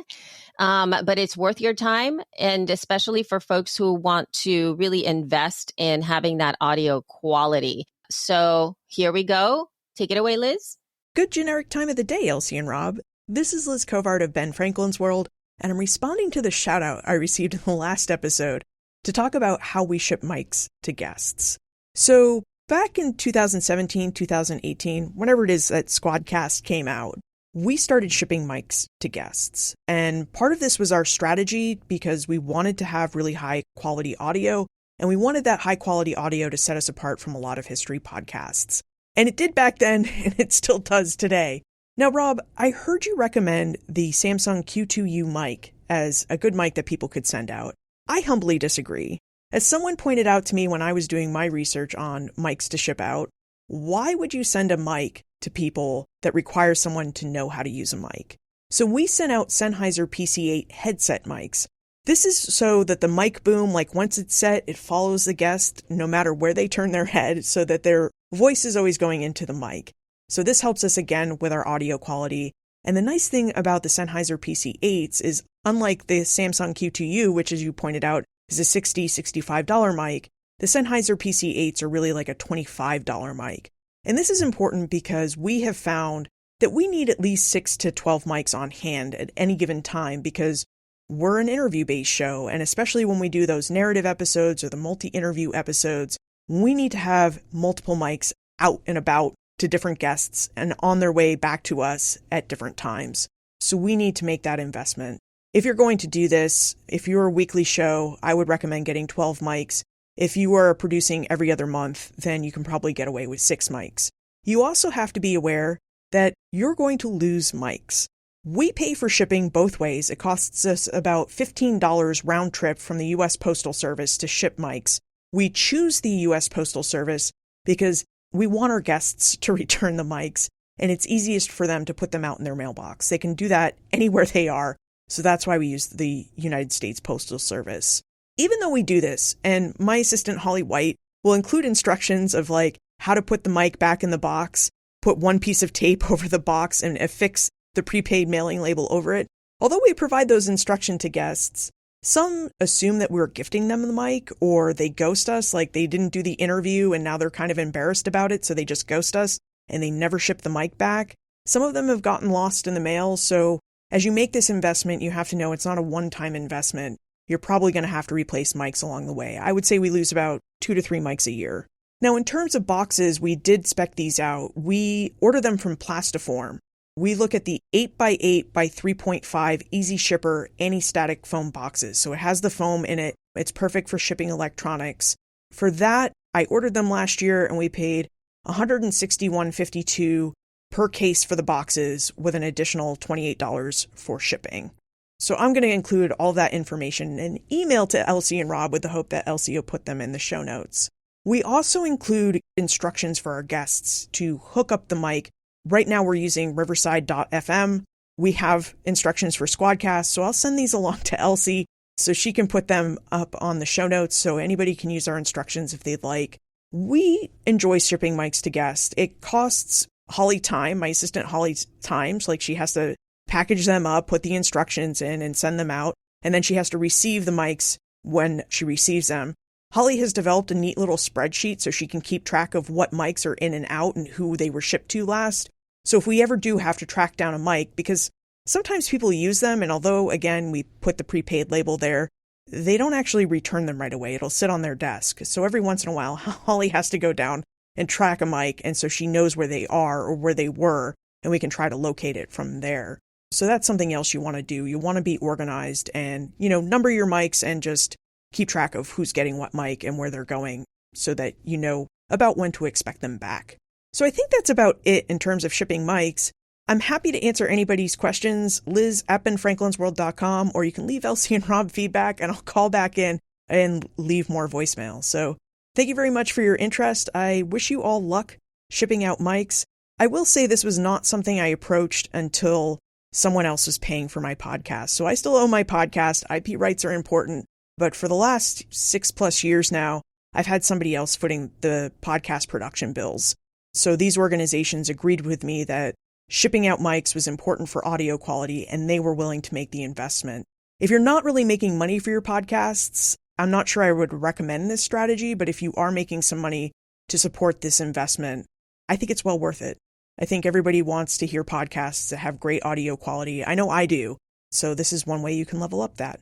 But it's worth your time, and especially for folks who want to really invest in having that audio quality. So here we go. Take it away, Liz. Good generic time of the day, Elsie and Rob. This is Liz Covart of Ben Franklin's World, and I'm responding to the shout out I received in the last episode to talk about how we ship mics to guests. So back in 2017, 2018, whenever it is that Squadcast came out, we started shipping mics to guests. And part of this was our strategy because we wanted to have really high quality audio, and we wanted that high quality audio to set us apart from a lot of history podcasts. And it did back then, and it still does today. Now, Rob, I heard you recommend the Samsung Q2U mic as a good mic that people could send out. I humbly disagree. As someone pointed out to me when I was doing my research on mics to ship out, why would you send a mic to people that requires someone to know how to use a mic? So we sent out Sennheiser PC8 headset mics. This is so that the mic boom, like once it's set, it follows the guest no matter where they turn their head so that their voice is always going into the mic. So this helps us again with our audio quality. And the nice thing about the Sennheiser PC8s is unlike the Samsung Q2U, which as you pointed out is a $60, $65 mic, the Sennheiser PC8s are really like a $25 mic. And this is important because we have found that we need at least 6 to 12 mics on hand at any given time because we're an interview-based show, and especially when we do those narrative episodes or the multi-interview episodes, we need to have multiple mics out and about to different guests and on their way back to us at different times. So we need to make that investment. If you're going to do this, if you're a weekly show, I would recommend getting 12 mics. If you are producing every other month, then you can probably get away with 6 mics. You also have to be aware that you're going to lose mics. We pay for shipping both ways. It costs us about $15 round trip from the U.S. Postal Service to ship mics. We choose the U.S. Postal Service because we want our guests to return the mics, and it's easiest for them to put them out in their mailbox. They can do that anywhere they are, so that's why we use the United States Postal Service. Even though we do this, and my assistant Holly White will include instructions of like how to put the mic back in the box, put one piece of tape over the box and affix the prepaid mailing label over it. Although we provide those instructions to guests, some assume that we're gifting them the mic or they ghost us, like they didn't do the interview and now they're kind of embarrassed about it, so they just ghost us and they never ship the mic back. Some of them have gotten lost in the mail, so as you make this investment, you have to know it's not a one-time investment. You're probably going to have to replace mics along the way. I would say we lose about 2 to 3 mics a year. Now, in terms of boxes, we did spec these out. We order them from Plastiform. We look at the 8x8 by 3.5 Easy Shipper anti-static foam boxes. So it has the foam in it. It's perfect for shipping electronics. For that, I ordered them last year and we paid $161.52 per case for the boxes with an additional $28 for shipping. So I'm going to include all that information in an email to Elsie and Rob with the hope that Elsie will put them in the show notes. We also include instructions for our guests to hook up the mic. Right now we're using Riverside.fm. We have instructions for Squadcast, so I'll send these along to Elsie so she can put them up on the show notes so anybody can use our instructions if they'd like. We enjoy shipping mics to guests. It costs Holly time, my assistant Holly's time, so like she has to package them up, put the instructions in, and send them out, and then she has to receive the mics when she receives them. Holly has developed a neat little spreadsheet so she can keep track of what mics are in and out and who they were shipped to last. So if we ever do have to track down a mic, because sometimes people use them, and although, again, we put the prepaid label there, they don't actually return them right away. It'll sit on their desk. So every once in a while, Holly has to go down and track a mic, and so she knows where they are or where they were, and we can try to locate it from there. So that's something else you want to do. You want to be organized and, number your mics and just keep track of who's getting what mic and where they're going so that you know about when to expect them back. So I think that's about it in terms of shipping mics. I'm happy to answer anybody's questions, liz@benfranklinsworld.com, or you can leave Elsie and Rob feedback and I'll call back in and leave more voicemail. So thank you very much for your interest. I wish you all luck shipping out mics. I will say this was not something I approached until someone else was paying for my podcast. So I still own my podcast. IP rights are important. But for the last 6+ years now, I've had somebody else footing the podcast production bills. So these organizations agreed with me that shipping out mics was important for audio quality, and they were willing to make the investment. If you're not really making money for your podcasts, I'm not sure I would recommend this strategy, but if you are making some money to support this investment, I think it's well worth it. I think everybody wants to hear podcasts that have great audio quality. I know I do. So this is one way you can level up that.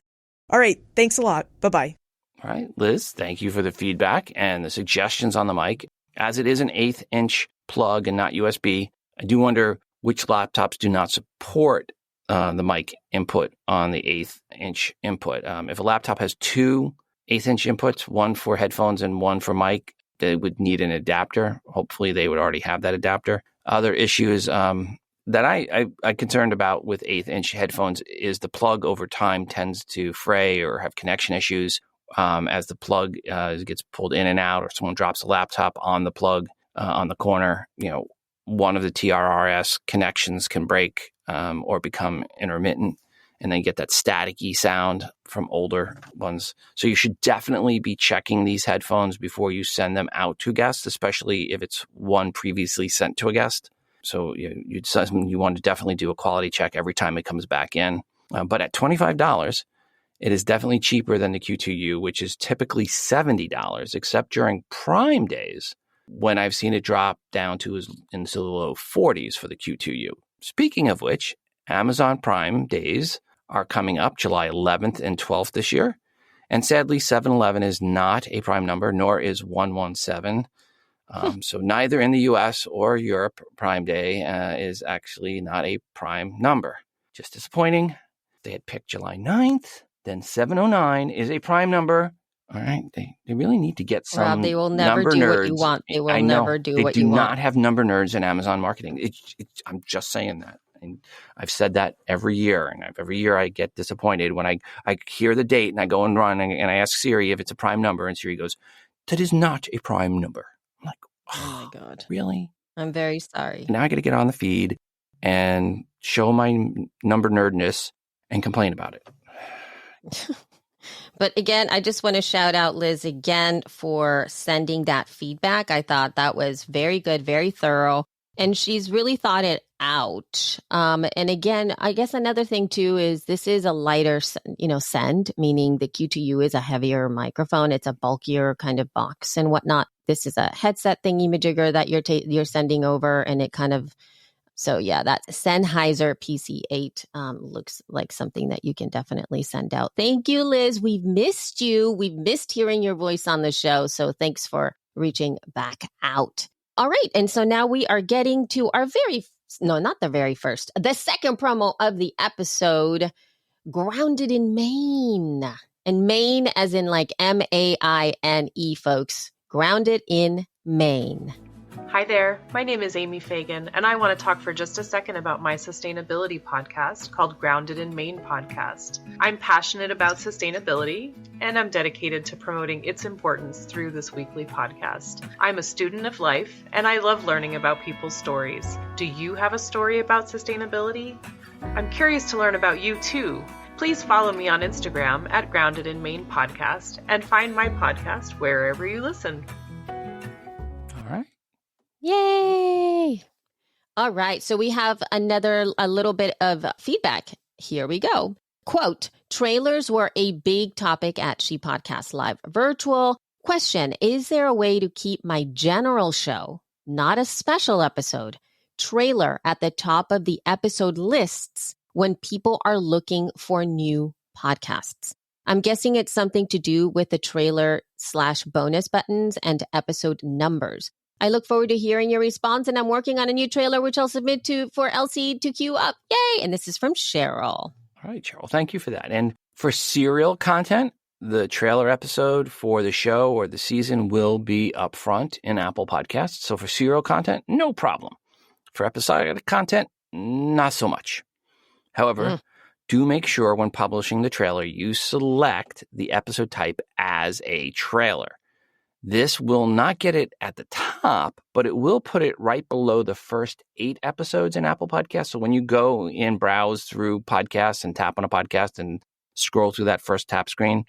All right. Thanks a lot. Bye-bye. All right, Liz, thank you for the feedback and the suggestions on the mic. As it is an 1/8-inch plug and not USB, I do wonder which laptops do not support the mic input on the 1/8-inch input. If a laptop has 2 1/8-inch inputs, one for headphones and one for mic, they would need an adapter. Hopefully they would already have that adapter. Other issues that I'm concerned about with 1/8-inch headphones is the plug over time tends to fray or have connection issues as the plug gets pulled in and out, or someone drops a laptop on the plug on the corner. One of the TRRS connections can break or become intermittent, and then get that staticky sound from older ones. So you should definitely be checking these headphones before you send them out to guests, especially if it's one previously sent to a guest. So you want to definitely do a quality check every time it comes back in. But at $25, it is definitely cheaper than the Q2U, which is typically $70, except during Prime days, when I've seen it drop down to into the low 40s for the Q2U. Speaking of which, Amazon Prime days are coming up July 11th and 12th this year. And sadly, 7-Eleven is not a prime number, nor is 117. So neither in the US or Europe, Prime Day is actually not a prime number. Just disappointing. They had picked July 9th, then 709 is a prime number. All right. They really need to get some Rob, they will never number do nerds. what you want. They will never do what They you do want. not have number nerds in Amazon marketing. I'm just saying that. And I've said that every year. And every year I get disappointed when I hear the date and I go and run and I ask Siri if it's a prime number. And Siri goes, "That is not a prime number." I'm like, Oh my God. Really? I'm very sorry. Now I got to get on the feed and show my number nerdness and complain about it. But again, I just want to shout out Liz again for sending that feedback. I thought that was very good, very thorough. And she's really thought it out. And again, I guess another thing too is this is a lighter, send, meaning the Q2U is a heavier microphone. It's a bulkier kind of box and whatnot. This is a headset thingy-majigger that you're sending over, and it kind of, so yeah, that Sennheiser PC8 looks like something that you can definitely send out. Thank you, Liz. We've missed you. We've missed hearing your voice on the show. So thanks for reaching back out. All right. And so now we are getting to our the second promo of the episode, Grounded in Maine. And Maine as in like Maine, folks. Grounded in Maine. Hi there, my name is Amy Fagan, and I want to talk for just a second about my sustainability podcast called Grounded in Maine Podcast. I'm passionate about sustainability, and I'm dedicated to promoting its importance through this weekly podcast. I'm a student of life, and I love learning about people's stories. Do you have a story about sustainability? I'm curious to learn about you too. Please follow me on Instagram at Grounded in Maine Podcast, and find my podcast wherever you listen. All right. Yay! All right. So we have a little bit of feedback. Here we go. Quote, trailers were a big topic at She Podcast Live Virtual. Question, is there a way to keep my general show, not a special episode, trailer at the top of the episode lists when people are looking for new podcasts? I'm guessing it's something to do with the trailer/bonus buttons and episode numbers. I look forward to hearing your response, and I'm working on a new trailer, which I'll submit for LC to queue up. Yay! And this is from Cheryl. All right, Cheryl. Thank you for that. And for serial content, the trailer episode for the show or the season will be up front in Apple Podcasts. So for serial content, no problem. For episodic content, not so much. However, do make sure when publishing the trailer, you select the episode type as a trailer. This will not get it at the top, but it will put it right below the first 8 episodes in Apple Podcasts. So when you go and browse through podcasts and tap on a podcast and scroll through that first tap screen,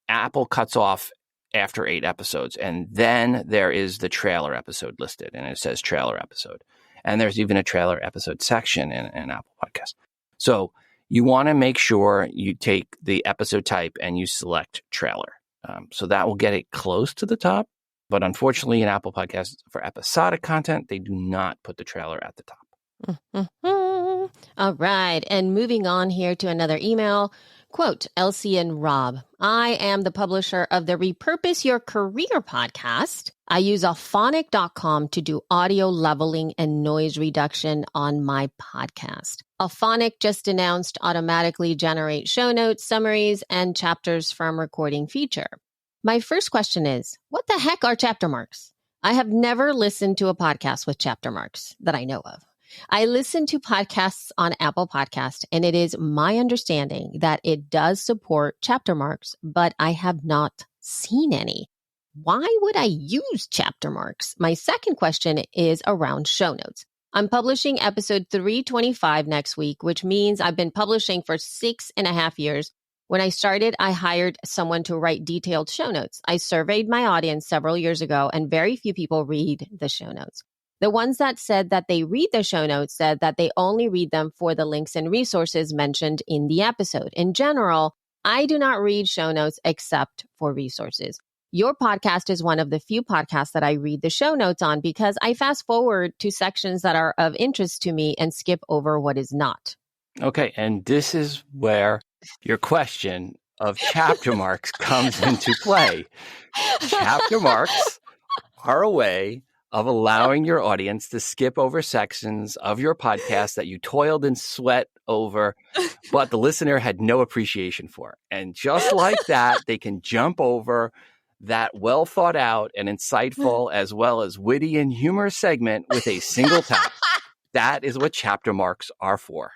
Apple cuts off after 8 episodes. And then there is the trailer episode listed, and it says trailer episode. And there's even a trailer episode section in Apple Podcasts. So you want to make sure you take the episode type and you select trailer. So that will get it close to the top. But unfortunately, in Apple Podcasts, for episodic content, they do not put the trailer at the top. All right. And moving on here to another email. Quote, Elsie and Rob, I am the publisher of the Repurpose Your Career podcast. I use Auphonic.com to do audio leveling and noise reduction on my podcast. Auphonic just announced automatically generate show notes, summaries, and chapters from recording feature. My first question is, what the heck are chapter marks? I have never listened to a podcast with chapter marks that I know of. I listen to podcasts on Apple Podcast, and it is my understanding that it does support chapter marks, but I have not seen any. Why would I use chapter marks? My second question is around show notes. I'm publishing episode 325 next week, which means I've been publishing for 6.5 years. When I started, I hired someone to write detailed show notes. I surveyed my audience several years ago, and very few people read the show notes. The ones that said that they read the show notes said that they only read them for the links and resources mentioned in the episode. In general, I do not read show notes except for resources. Your podcast is one of the few podcasts that I read the show notes on because I fast forward to sections that are of interest to me and skip over what is not. Okay, and this is where your question of chapter marks comes into play. Chapter marks are a way of allowing your audience to skip over sections of your podcast that you toiled and sweat over, but the listener had no appreciation for. And just like that, they can jump over that well thought out and insightful as well as witty and humorous segment with a single tap. That is what chapter marks are for.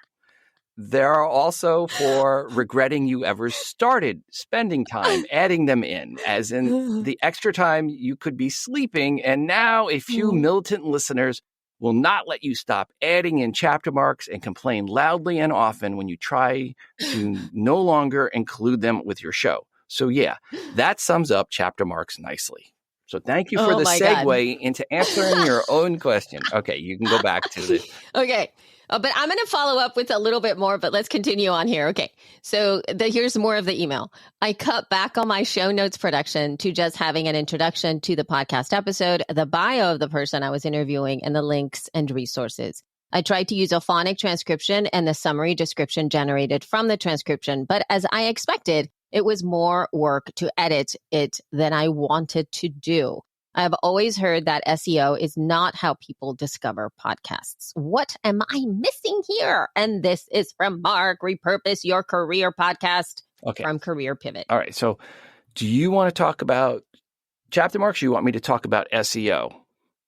There are also for regretting you ever started spending time adding them in, as in the extra time you could be sleeping. And now a few militant listeners will not let you stop adding in chapter marks and complain loudly and often when you try to no longer include them with your show. So yeah, that sums up chapter marks nicely. So thank you for the segue into answering your own question. Okay, you can go back to the... Okay. But I'm going to follow up with a little bit more, but let's continue on here. Okay. So here's more of the email. I cut back on my show notes production to just having an introduction to the podcast episode, the bio of the person I was interviewing, and the links and resources. I tried to use a phonic transcription and the summary description generated from the transcription, but as I expected, it was more work to edit it than I wanted to do. I've always heard that SEO is not how people discover podcasts. What am I missing here? And this is from Mark, Repurpose Your Career podcast from Career Pivot. All right. So do you want to talk about chapter marks or you want me to talk about SEO?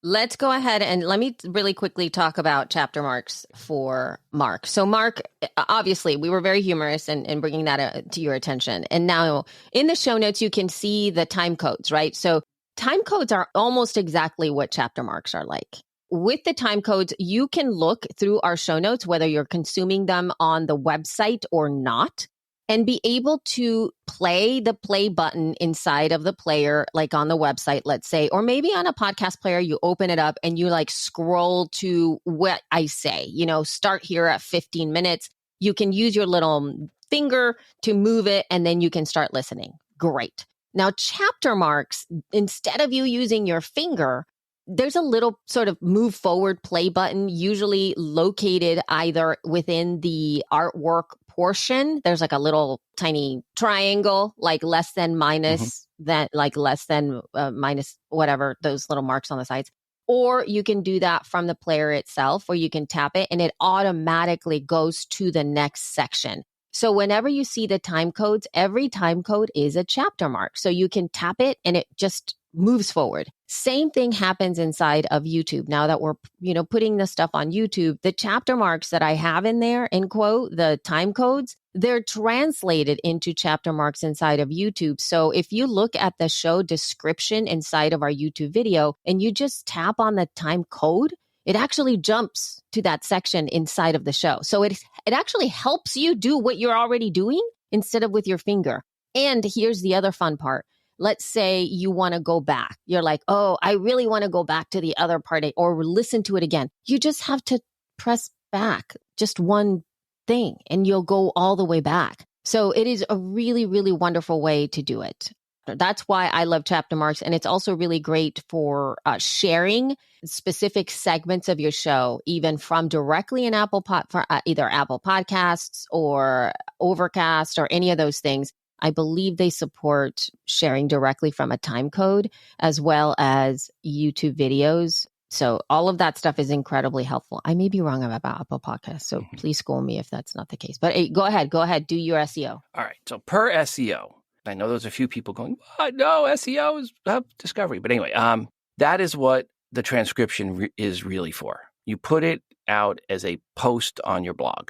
Let's go ahead and let me really quickly talk about chapter marks for Mark. So Mark, obviously, we were very humorous in bringing that to your attention. And now in the show notes, you can see the time codes, right? So time codes are almost exactly what chapter marks are like. With the time codes, you can look through our show notes, whether you're consuming them on the website or not, and be able to play the play button inside of the player, like on the website, let's say, or maybe on a podcast player, you open it up and you like scroll to what I say, start here at 15 minutes. You can use your little finger to move it and then you can start listening. Great. Now, chapter marks, instead of you using your finger, there's a little sort of move forward play button, usually located either within the artwork portion. There's like a little tiny triangle, like less than minus, less than minus whatever, those little marks on the sides. Or you can do that from the player itself, or you can tap it and it automatically goes to the next section. So whenever you see the time codes, every time code is a chapter mark. So you can tap it and it just moves forward. Same thing happens inside of YouTube. Now that we're, putting this stuff on YouTube, the chapter marks that I have in there, in quote, the time codes, they're translated into chapter marks inside of YouTube. So if you look at the show description inside of our YouTube video and you just tap on the time code, it actually jumps to that section inside of the show. So it actually helps you do what you're already doing instead of with your finger. And here's the other fun part. Let's say you want to go back. You're like, oh, I really want to go back to the other part or listen to it again. You just have to press back just one thing and you'll go all the way back. So it is a really, really wonderful way to do it. That's why I love chapter marks. And it's also really great for sharing specific segments of your show, even from directly in either Apple Podcasts or Overcast or any of those things. I believe they support sharing directly from a time code as well as YouTube videos. So all of that stuff is incredibly helpful. I may be wrong about Apple Podcasts, so please school me if that's not the case. But hey, go ahead, do your SEO. All right. So per SEO, I know there's a few people going, no, SEO is discovery. But anyway, That is what the transcription is really for. You put it out as a post on your blog.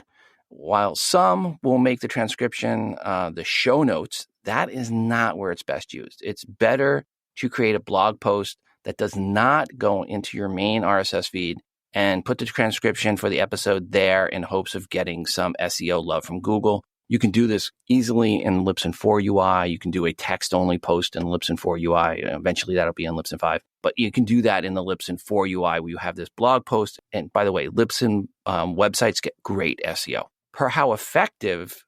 While some will make the transcription the show notes, that is not where it's best used. It's better to create a blog post that does not go into your main RSS feed and put the transcription for the episode there in hopes of getting some SEO love from Google. You can do this easily in Libsyn 4 UI. You can do a text-only post in Libsyn 4 UI. Eventually, that'll be in Libsyn 5. But you can do that in the Libsyn 4 UI where you have this blog post. And by the way, Libsyn websites get great SEO. Per how effective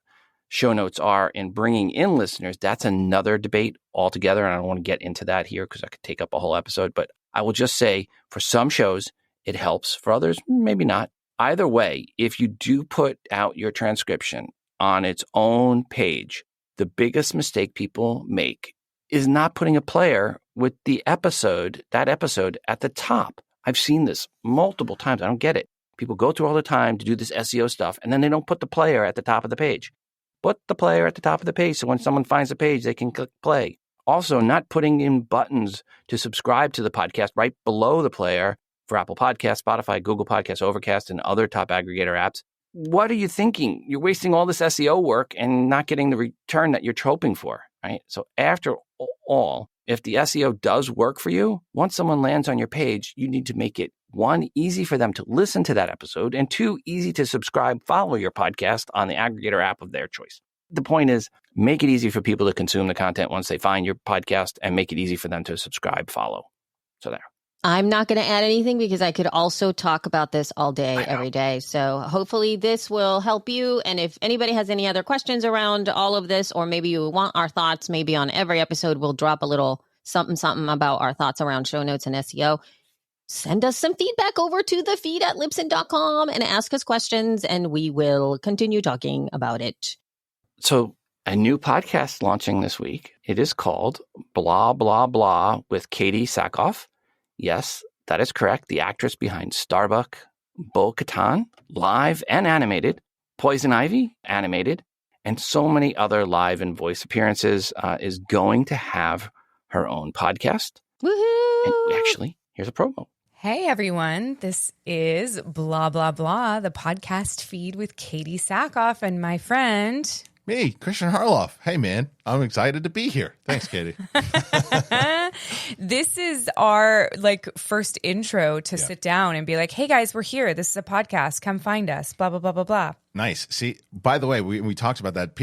show notes are in bringing in listeners, that's another debate altogether. And I don't want to get into that here because I could take up a whole episode. But I will just say for some shows, it helps. For others, maybe not. Either way, if you do put out your transcription on its own page, the biggest mistake people make is not putting a player with that episode at the top. I've seen this multiple times. I don't get it. People go through all the time to do this SEO stuff, and then they don't put the player at the top of the page. Put the player at the top of the page so when someone finds the page, they can click play. Also, not putting in buttons to subscribe to the podcast right below the player for Apple Podcasts, Spotify, Google Podcasts, Overcast, and other top aggregator apps. What are you thinking? You're wasting all this SEO work and not getting the return that you're hoping for, right? So after all, if the SEO does work for you, once someone lands on your page, you need to make it, 1, easy for them to listen to that episode, and 2, easy to subscribe, follow your podcast on the aggregator app of their choice. The point is, make it easy for people to consume the content once they find your podcast and make it easy for them to subscribe, follow. So there. I'm not going to add anything because I could also talk about this all day, every day. So hopefully this will help you. And if anybody has any other questions around all of this, or maybe you want our thoughts, maybe on every episode, we'll drop a little something about our thoughts around show notes and SEO. Send us some feedback over to the feed at Libsyn.com and ask us questions, and we will continue talking about it. So a new podcast launching this week. It is called Blah, Blah, Blah with Katie Sackhoff. Yes, that is correct. The actress behind Starbuck, Bo-Katan, live and animated, Poison Ivy, animated, and so many other live and voice appearances, is going to have her own podcast. Woohoo! And actually, here's a promo. Hey, everyone. This is Blah, Blah, Blah, the podcast feed with Katie Sackhoff and my friend... Me, Christian Harloff. Hey, man, I'm excited to be here. Thanks, Katie. This is our first intro to sit down and be like, hey, guys, we're here. This is a podcast. Come find us. Blah, blah, blah, blah, blah. Nice. See, by the way, we talked about that.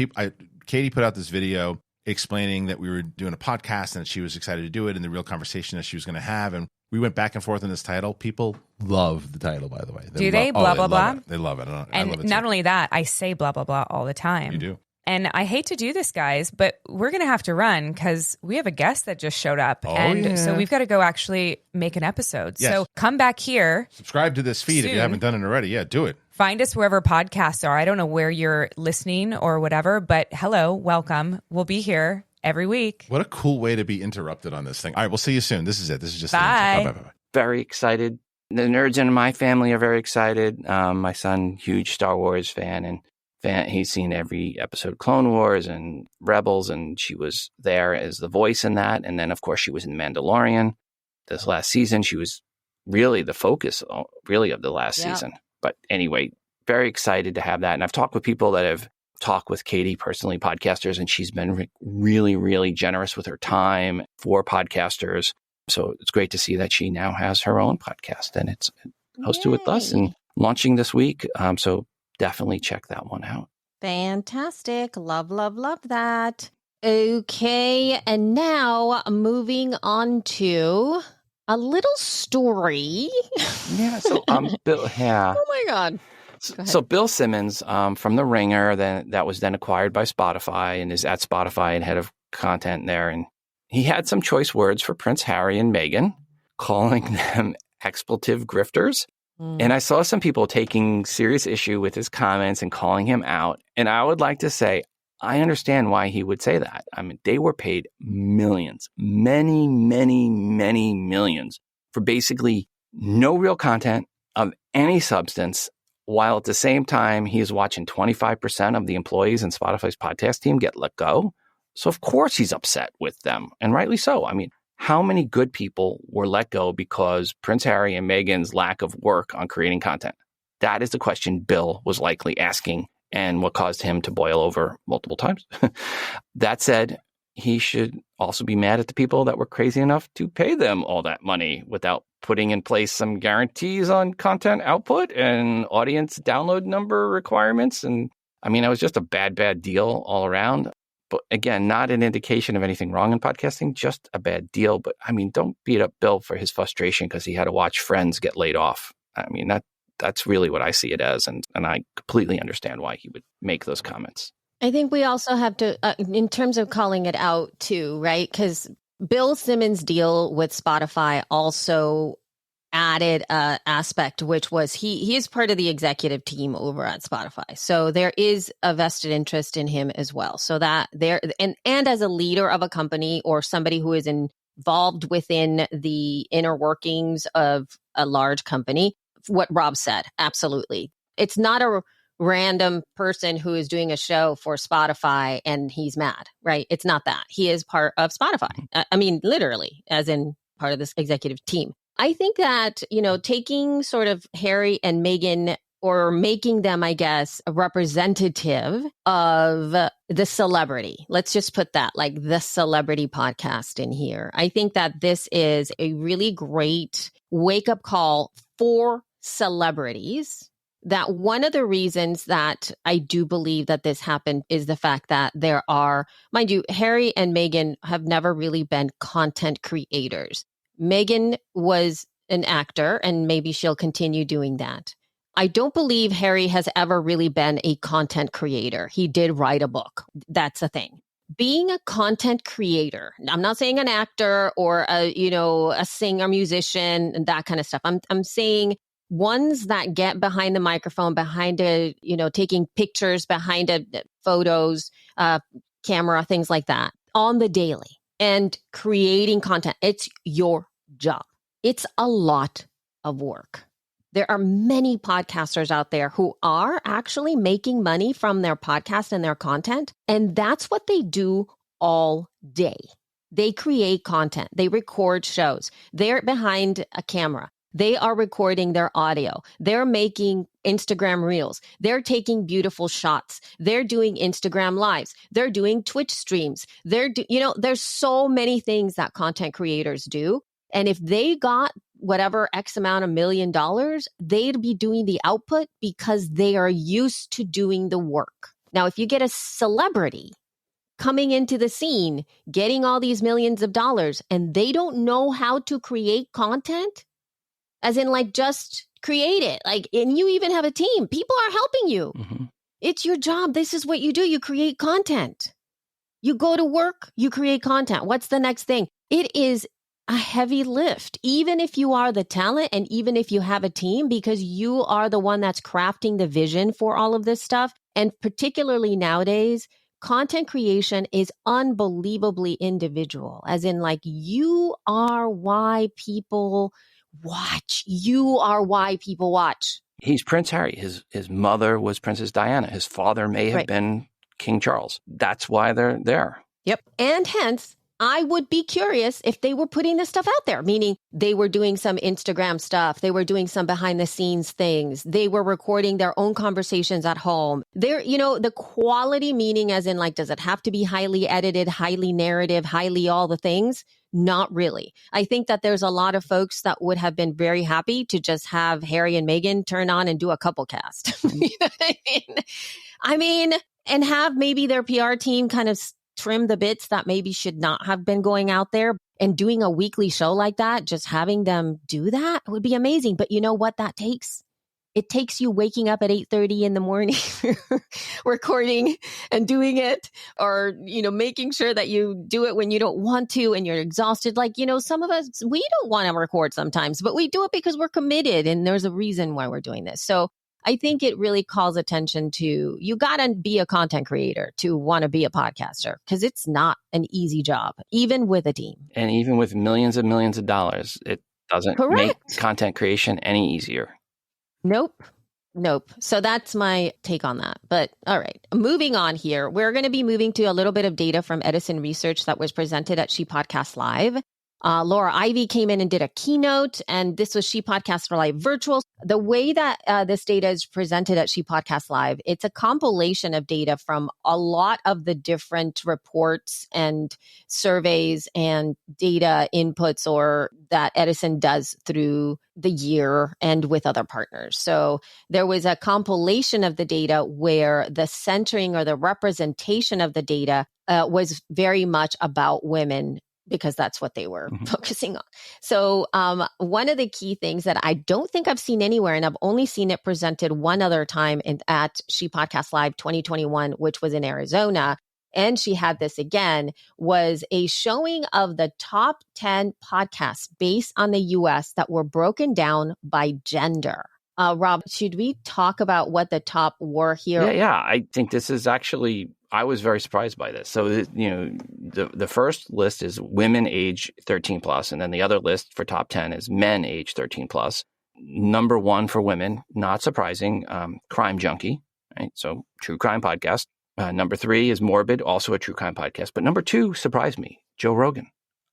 Katie put out this video explaining that we were doing a podcast and that she was excited to do it and the real conversation that she was going to have. And we went back and forth on this title. People love the title, by the way. Do they? Blah, blah, blah? They love it. And love it not too. only that, I say blah, blah, blah all the time. You do. And I hate to do this, guys, but we're going to have to run because we have a guest that just showed up. So we've got to go actually make an episode. Yes. So come back here. Subscribe to this feed if you haven't done it already. Yeah, do it. Find us wherever podcasts are. I don't know where you're listening or whatever, but hello, welcome. We'll be here every week. What a cool way to be interrupted on this thing. All right, we'll see you soon. This is it. This is just Bye. The intro. Bye. Very excited. The nerds in my family are very excited. My son, huge Star Wars fan, and he's seen every episode of Clone Wars and Rebels, and she was there as the voice in that. And then, of course, she was in Mandalorian this last season. She was really the focus, really, of the last season. But anyway, very excited to have that. And I've talked with people that have talked with Katie personally, podcasters, and she's been really, really generous with her time for podcasters. So it's great to see that she now has her own podcast, and it's hosted with us and launching this week. So definitely check that one out. Fantastic. Love, love, love that. Okay. And now moving on to a little story. Yeah. So, Bill, Oh my God. So Bill Simmons from The Ringer, that was then acquired by Spotify, and is at Spotify and head of content there. And he had some choice words for Prince Harry and Meghan, calling them expletive grifters. And I saw some people taking serious issue with his comments and calling him out. And I would like to say, I understand why he would say that. I mean, they were paid millions, many, many, many millions for basically no real content of any substance, while at the same time, he is watching 25% of the employees in Spotify's podcast team get let go. So of course he's upset with them, and rightly so. I mean, How many good people were let go because Prince Harry and Meghan's lack of work on creating content? That is the question Bill was likely asking and what caused him to boil over multiple times. That said, he should also be mad at the people that were crazy enough to pay them all that money without putting in place some guarantees on content output and audience download number requirements. And I mean, it was just a bad deal all around. But again, not an indication of anything wrong in podcasting, just a bad deal. But I mean, don't beat up Bill for his frustration because he had to watch friends get laid off. I mean, that's really what I see it as. And I completely understand why he would make those comments. I think we also have to, in terms of calling it out too, right? Because Bill Simmons' deal with Spotify also added an aspect, which was he is part of the executive team over at Spotify. So there is a vested interest in him as well. So that there, and as a leader of a company or somebody who is involved within the inner workings of a large company, what Rob said, absolutely. It's not a random person who is doing a show for Spotify and he's mad, right? It's not that. He is part of Spotify. I mean, literally, as in part of this executive team. I think that, taking sort of Harry and Meghan or making them, I guess, a representative of the celebrity. Let's just put that, like the celebrity podcast in here. I think that this is a really great wake-up call for celebrities. That one of the reasons that I do believe that this happened is the fact that there are, mind you, Harry and Meghan have never really been content creators. Meghan was an actor, and maybe she'll continue doing that. I don't believe Harry has ever really been a content creator. He did write a book. That's a thing. Being a content creator, I'm not saying an actor or a singer, musician, and that kind of stuff. I'm saying ones that get behind the microphone, behind taking pictures, behind photos, camera, things like that on the daily and creating content. It's your job. It's a lot of work. There are many podcasters out there who are actually making money from their podcast and their content. And that's what they do all day. They create content. They record shows. They're behind a camera. They are recording their audio. They're making Instagram reels. They're taking beautiful shots. They're doing Instagram lives. They're doing Twitch streams. There's so many things that content creators do. And if they got whatever X amount of $1 million, they'd be doing the output because they are used to doing the work. Now, if you get a celebrity coming into the scene, getting all these millions of dollars, and they don't know how to create content, as in like just create it, and you even have a team, people are helping you. Mm-hmm. It's your job. This is what you do. You create content. You go to work, you create content. What's the next thing? It is a heavy lift, even if you are the talent and even if you have a team, because you are the one that's crafting the vision for all of this stuff. And particularly nowadays, content creation is unbelievably individual, as in like you are why people watch. You are why people watch. He's Prince Harry. His mother was Princess Diana. His father may have been King Charles. That's why they're there. Yep. And hence, I would be curious if they were putting this stuff out there, meaning they were doing some Instagram stuff. They were doing some behind the scenes things. They were recording their own conversations at home. The quality, meaning as in like, does it have to be highly edited, highly narrative, highly all the things? Not really. I think that there's a lot of folks that would have been very happy to just have Harry and Meghan turn on and do a couple cast. You know what I mean? And have maybe their PR team kind of trim the bits that maybe should not have been going out there, and doing a weekly show like that, just having them do that would be amazing. But you know what that takes? It takes you waking up at 8:30 in the morning, recording and doing it, or, making sure that you do it when you don't want to and you're exhausted. Like, some of us, we don't want to record sometimes, but we do it because we're committed and there's a reason why we're doing this. So I think it really calls attention to, you got to be a content creator to want to be a podcaster, because it's not an easy job, even with a team. And even with millions and millions of dollars, it doesn't make content creation any easier. Nope. So that's my take on that. But all right, moving on here, we're going to be moving to a little bit of data from Edison Research that was presented at She Podcast Live Laura Ivy came in and did a keynote, and this was She Podcast Live Virtual. The way that this data is presented at She Podcast Live, it's a compilation of data from a lot of the different reports and surveys and data inputs or that Edison does through the year and with other partners. So there was a compilation of the data where the centering or the representation of the data was very much about women, because that's what they were focusing on. So one of the key things that I don't think I've seen anywhere, and I've only seen it presented one other time at She Podcast Live 2021, which was in Arizona, and she had this again, was a showing of the top 10 podcasts based on the US that were broken down by gender. Rob, should we talk about what the top were here? Yeah. I think this is actually, I was very surprised by this. So, the first list is women age 13 plus, and then the other list for top 10 is men age 13 plus. Number one for women, not surprising, Crime Junkie, right? So true crime podcast. Number 3 is Morbid, also a true crime podcast. But number 2 surprised me, Joe Rogan.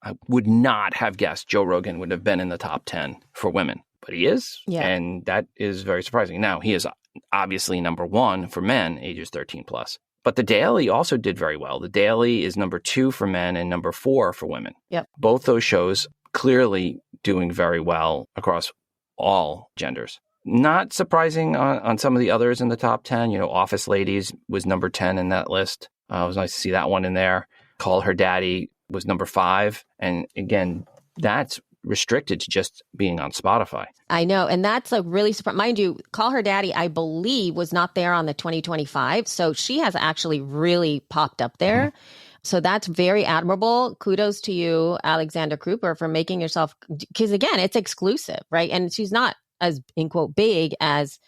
I would not have guessed Joe Rogan would have been in the top 10 for women, but he is. Yeah. And that is very surprising. Now, he is obviously number 1 for men ages 13 plus. But The Daily also did very well. The Daily is number 2 for men and number 4 for women. Yep. Both those shows clearly doing very well across all genders. Not surprising on some of the others in the top 10. Office Ladies was number 10 in that list. It was nice to see that one in there. Call Her Daddy was number 5. And again, that's restricted to just being on Spotify. I know. And that's really surprising. Mind you, Call Her Daddy, I believe, was not there on the 2025. So she has actually really popped up there. Mm-hmm. So that's very admirable. Kudos to you, Alexander Cooper, for making yourself, because again, it's exclusive, right? And she's not as, in quote, big as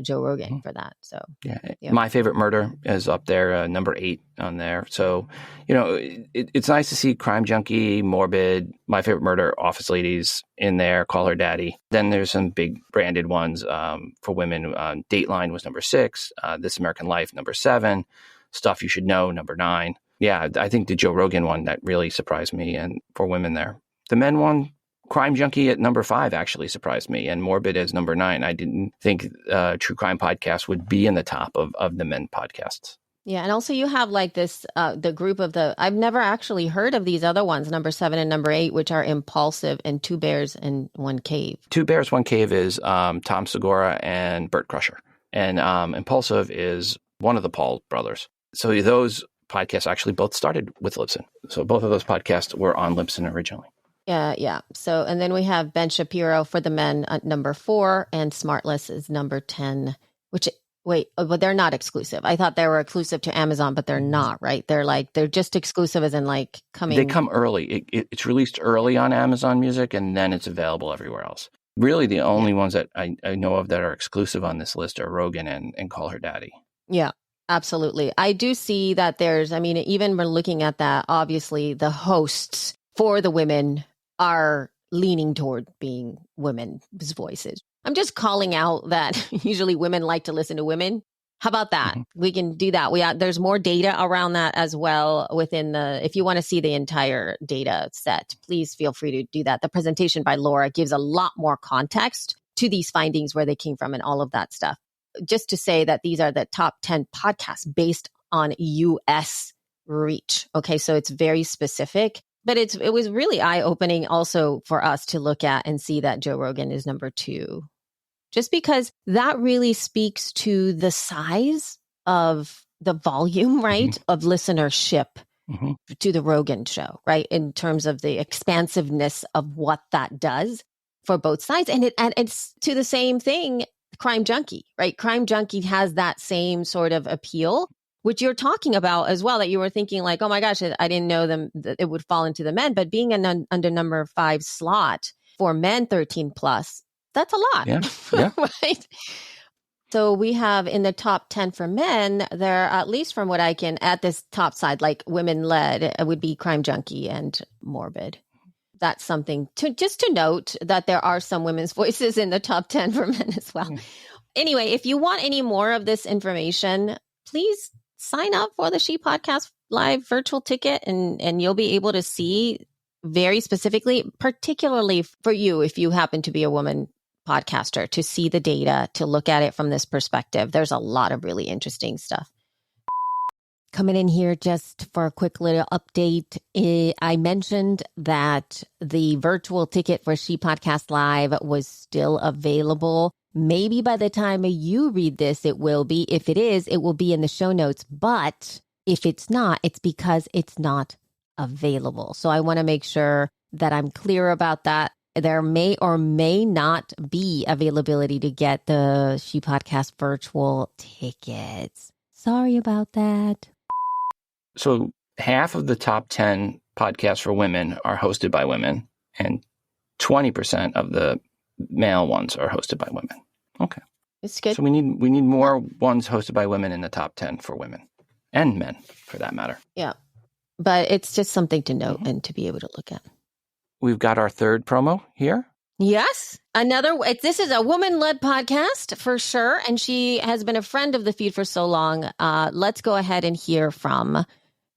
Joe Rogan for that. So yeah. My Favorite Murder is up there, number 8 on there. So, it's nice to see Crime Junkie, Morbid, My Favorite Murder, Office Ladies in there, Call Her Daddy. Then there's some big branded ones for women. Dateline was number 6, This American Life, number 7, Stuff You Should Know, number 9. Yeah, I think the Joe Rogan one, that really surprised me, and for women there. The men one, Crime Junkie at number 5 actually surprised me, and Morbid as number 9. I didn't think True Crime Podcast would be in the top of the men podcasts. Yeah, and also you have this, the group of I've never actually heard of these other ones, number 7 and number 8, which are Impulsive and Two Bears and One Cave. Two Bears, One Cave is Tom Segura and Bert Crusher. And Impulsive is one of the Paul brothers. So those podcasts actually both started with Libsyn. So both of those podcasts were on Libsyn originally. Yeah. So, and then we have Ben Shapiro for the men at number 4, and Smartless is number 10, but they're not exclusive. I thought they were exclusive to Amazon, but they're not, right? They're just exclusive as in coming. They come early. It's released early on Amazon Music, and then it's available everywhere else. Really, the only ones that I know of that are exclusive on this list are Rogan and Call Her Daddy. Yeah. Absolutely. I do see that even we're looking at that, obviously the hosts for the women are leaning toward being women's voices. I'm just calling out that usually women like to listen to women. How about that? Mm-hmm. We can do that. There's more data around that as well if you want to see the entire data set, please feel free to do that. The presentation by Laura gives a lot more context to these findings, where they came from and all of that stuff. Just to say that these are the top 10 podcasts based on US reach. Okay, so it's very specific, but it was really eye-opening also for us to look at and see that Joe Rogan is number 2. Just because that really speaks to the size of the volume, right, of listenership to the Rogan show, right, in terms of the expansiveness of what that does for both sides. And it's to the same thing, Crime Junkie, right? Crime Junkie has that same sort of appeal, which you're talking about as well, that you were thinking oh my gosh, I didn't know that it would fall into the men, but being under number 5 slot for men 13 plus, that's a lot. Yeah. Right? So we have in the top 10 for men, there, at least from what I can, at this top side, women led, it would be Crime Junkie and Morbid. That's something to note, that there are some women's voices in the top 10 for men as well. Anyway, if you want any more of this information, please sign up for the She Podcast Live virtual ticket, and you'll be able to see very specifically, particularly for you, if you happen to be a woman podcaster, to see the data, to look at it from this perspective. There's a lot of really interesting stuff. Coming in here just for a quick little update. I mentioned that the virtual ticket for She Podcast Live was still available. Maybe by the time you read this, it will be. If it is, it will be in the show notes. But if it's not, it's because it's not available. So I want to make sure that I'm clear about that. There may or may not be availability to get the She Podcast virtual tickets. Sorry about that. So half of the top 10 podcasts for women are hosted by women, and 20% of the male ones are hosted by women. Okay. It's good. So we need more ones hosted by women in the top 10 for women and men, for that matter. Yeah. But it's just something to note and to be able to look at. We've got our third promo here. Yes. This is a woman-led podcast for sure. And she has been a friend of the feed for so long. Let's go ahead and hear from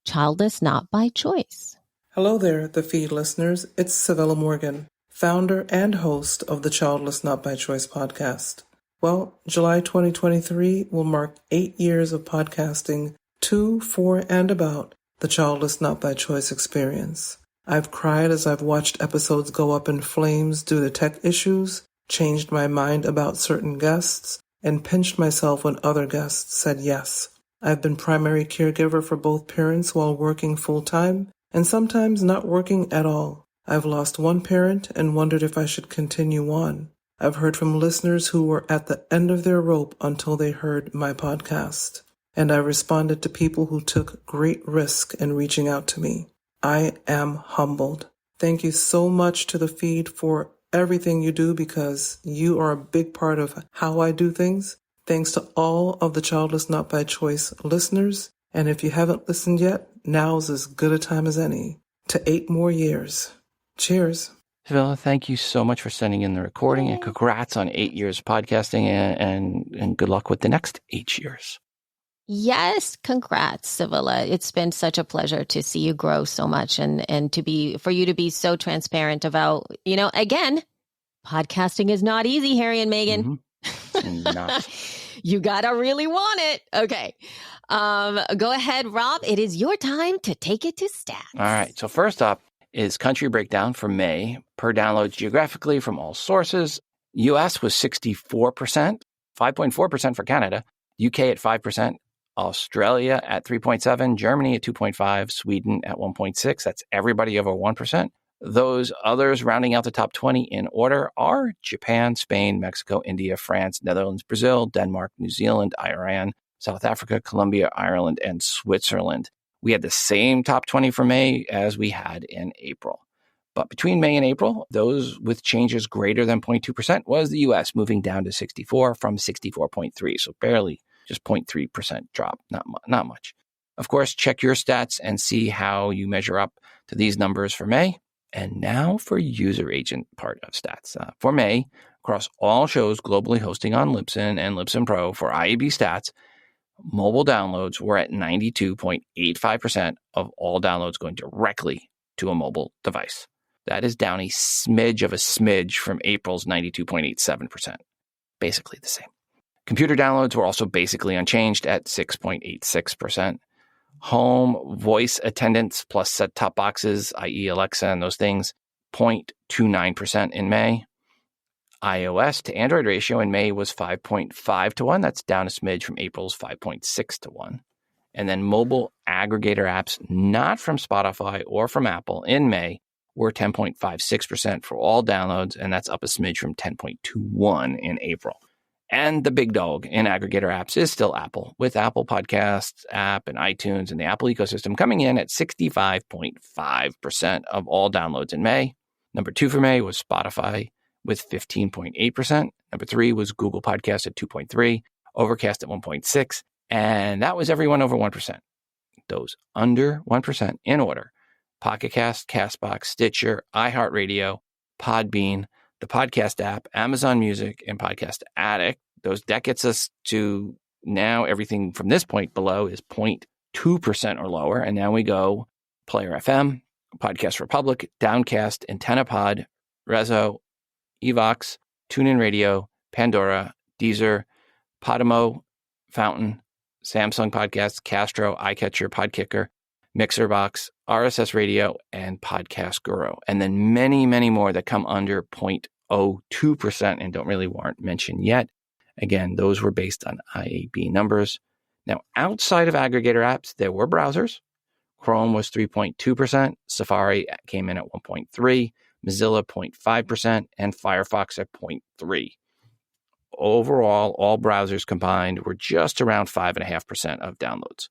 Childless Not by Choice. Hello there, the feed listeners. It's Savella Morgan, founder and host of the Childless Not by Choice podcast. Well, July 2023 will mark 8 years of podcasting to, for, and about the Childless Not by Choice experience. I've cried as I've watched episodes go up in flames due to tech issues, changed my mind about certain guests, and pinched myself when other guests said yes. I've been primary caregiver for both parents while working full-time, and sometimes not working at all. I've lost one parent and wondered if I should continue on. I've heard from listeners who were at the end of their rope until they heard my podcast. And I responded to people who took great risk in reaching out to me. I am humbled. Thank you so much to the feed for everything you do, because you are a big part of how I do things. Thanks to all of the Childless Not by Choice listeners. And if you haven't listened yet, now's as good a time as any. To 8 more years. Cheers. Savella, thank you so much for sending in the recording, and congrats on 8 years of podcasting, and good luck with the next 8 years. Yes, congrats, Savella. It's been such a pleasure to see you grow so much, and for you to be so transparent about, again, podcasting is not easy, Harry and Meghan. Not. You gotta really want it. Okay. Go ahead, Rob. It is your time to take it to stats. All right. So first up is country breakdown for May per downloads geographically from all sources. US was 64%, 5.4% for Canada, UK at 5%, Australia at 3.7%, Germany at 2.5%, Sweden at 1.6%. That's everybody over 1%. Those others rounding out the top 20 in order are Japan, Spain, Mexico, India, France, Netherlands, Brazil, Denmark, New Zealand, Iran, South Africa, Colombia, Ireland, and Switzerland. We had the same top 20 for May as we had in April. But between May and April, those with changes greater than 0.2% was the US, moving down to 64 from 64.3. So barely, just 0.3% drop, not much. Of course, check your stats and see how you measure up to these numbers for May. And now for user agent part of stats. For May, across all shows globally hosting on Libsyn and Libsyn Pro for IAB stats, mobile downloads were at 92.85% of all downloads going directly to a mobile device. That is down a smidge from April's 92.87%. Basically the same. Computer downloads were also basically unchanged at 6.86%. Home voice attendants plus set-top boxes, i.e. Alexa and those things, 0.29% in May. iOS to Android ratio in May was 5.5 to 1. That's down a smidge from April's 5.6 to 1. And then mobile aggregator apps not from Spotify or from Apple in May were 10.56% for all downloads, and that's up a smidge from 10.21 in April. And the big dog in aggregator apps is still Apple, with Apple Podcasts app and iTunes and the Apple ecosystem coming in at 65.5% of all downloads in May. Number 2 for May was Spotify with 15.8%. Number 3 was Google Podcasts at 2.3%, Overcast at 1.6%, and that was everyone over 1%. Those under 1% in order: Pocket Cast, Castbox, Stitcher, iHeartRadio, Podbean, the podcast app, Amazon Music, and Podcast Addict. That gets us to now everything from this point below is 0.2% or lower. And now we go Player FM, Podcast Republic, Downcast, AntennaPod, Rezo, Evox, TuneIn Radio, Pandora, Deezer, Podimo, Fountain, Samsung Podcasts, Castro, iCatcher, Podkicker, Mixerbox, RSS Radio, and Podcast Guru. And then many, many more that come under 0.02% and don't really warrant mention yet. Again, those were based on IAB numbers. Now, outside of aggregator apps, there were browsers. Chrome was 3.2%, Safari came in at 1.3%, Mozilla 0.5%, and Firefox at 0.3%. Overall, all browsers combined were just around 5.5% of downloads.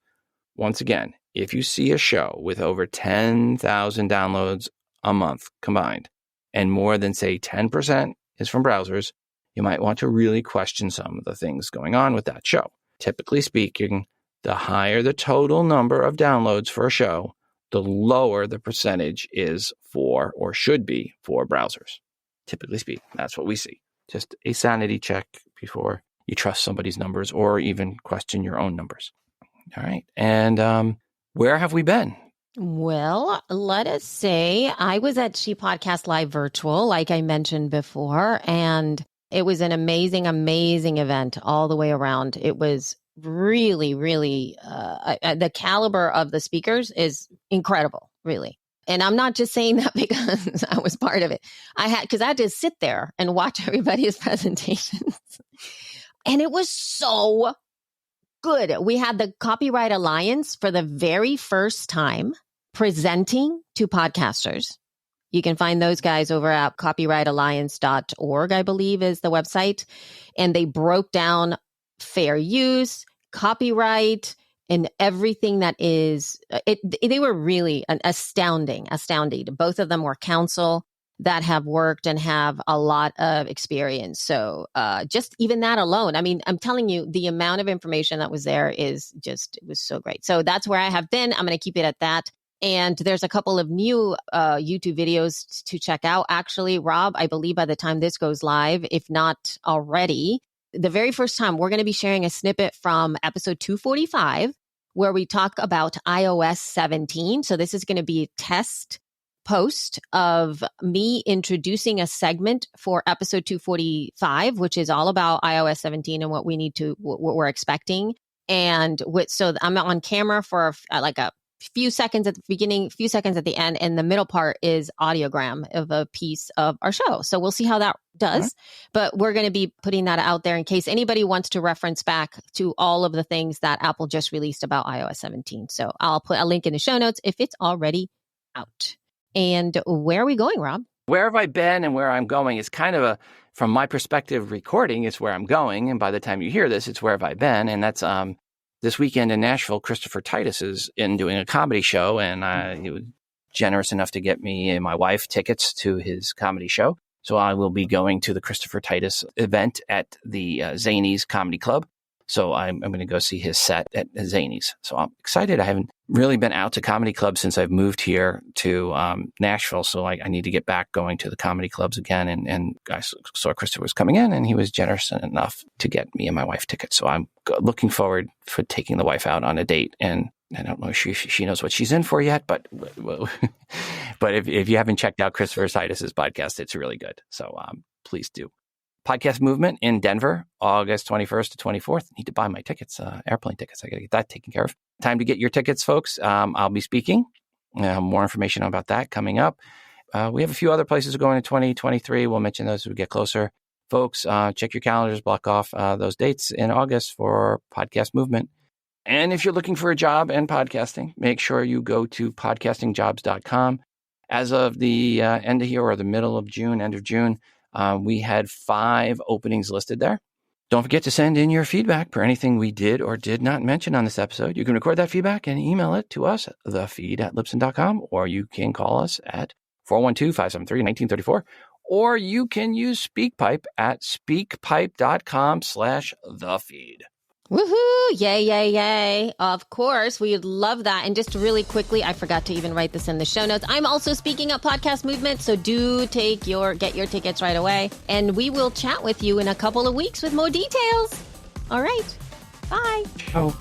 Once again, if you see a show with over 10,000 downloads a month combined, and more than, say, 10% is from browsers, you might want to really question some of the things going on with that show. Typically speaking, the higher the total number of downloads for a show, the lower the percentage is for, or should be, for browsers. Typically speaking, that's what we see. Just a sanity check before you trust somebody's numbers or even question your own numbers. All right. And where have we been? Well, let us say I was at She Podcast Live Virtual, like I mentioned before, and it was an amazing, amazing event all the way around. It was really, really, the caliber of the speakers is incredible, really. And I'm not just saying that because I was part of it. Because I had to sit there and watch everybody's presentations. And it was so good. We had the Copyright Alliance for the very first time presenting to podcasters. You can find those guys over at copyrightalliance.org, I believe is the website. And they broke down fair use, copyright, and everything that is it. They were really astounding. Both of them were counsel that have worked and have a lot of experience. So just even that alone, I mean, I'm telling you, the amount of information that was there it was so great. So that's where I have been. I'm going to keep it at that. And there's a couple of new YouTube videos to check out. Actually, Rob, I believe by the time this goes live, if not already, the very first time we're going to be sharing a snippet from episode 245, where we talk about iOS 17. So this is going to be a test post of me introducing a segment for episode 245, which is all about iOS 17 and what we're expecting. And so I'm on camera for like a few seconds at the beginning, few seconds at the end, and the middle part is audiogram of a piece of our show. So we'll see how that does. Mm-hmm. But we're going to be putting that out there in case anybody wants to reference back to all of the things that Apple just released about iOS 17. So I'll put a link in the show notes if it's already out. And where are we going, Rob? Where have I been and where I'm going is kind of from my perspective, recording is where I'm going. And by the time you hear this, it's where have I been? And that's this weekend in Nashville, Christopher Titus is in doing a comedy show, and he was generous enough to get me and my wife tickets to his comedy show. So I will be going to the Christopher Titus event at the Zanies Comedy Club. So I'm going to go see his set at Zanies. So I'm excited. I haven't really been out to comedy clubs since I've moved here to Nashville. So I need to get back going to the comedy clubs again. And I saw Christopher was coming in, and he was generous enough to get me and my wife tickets. So I'm looking forward for taking the wife out on a date. And I don't know if she knows what she's in for yet, but if you haven't checked out Christopher Titus's podcast, it's really good. So please do. Podcast Movement in Denver, August 21st to 24th. Need to buy my tickets, airplane tickets. I got to get that taken care of. Time to get your tickets, folks. I'll be speaking. More information about that coming up. We have a few other places going in 2023. We'll mention those as we get closer. Folks, check your calendars, block off those dates in August for Podcast Movement. And if you're looking for a job in podcasting, make sure you go to podcastingjobs.com. As of the end of here, or the middle of June, end of June, we had 5 openings listed there. Don't forget to send in your feedback for anything we did or did not mention on this episode. You can record that feedback and email it to us, thefeed@libsyn.com, or you can call us at 412-573-1934, or you can use SpeakPipe at speakpipe.com/thefeed. Woohoo! Yay, yay, yay. Of course, we would love that. And just really quickly, I forgot to even write this in the show notes. I'm also speaking at Podcast Movement, so do get your tickets right away. And we will chat with you in a couple of weeks with more details. All right. Bye. Ciao.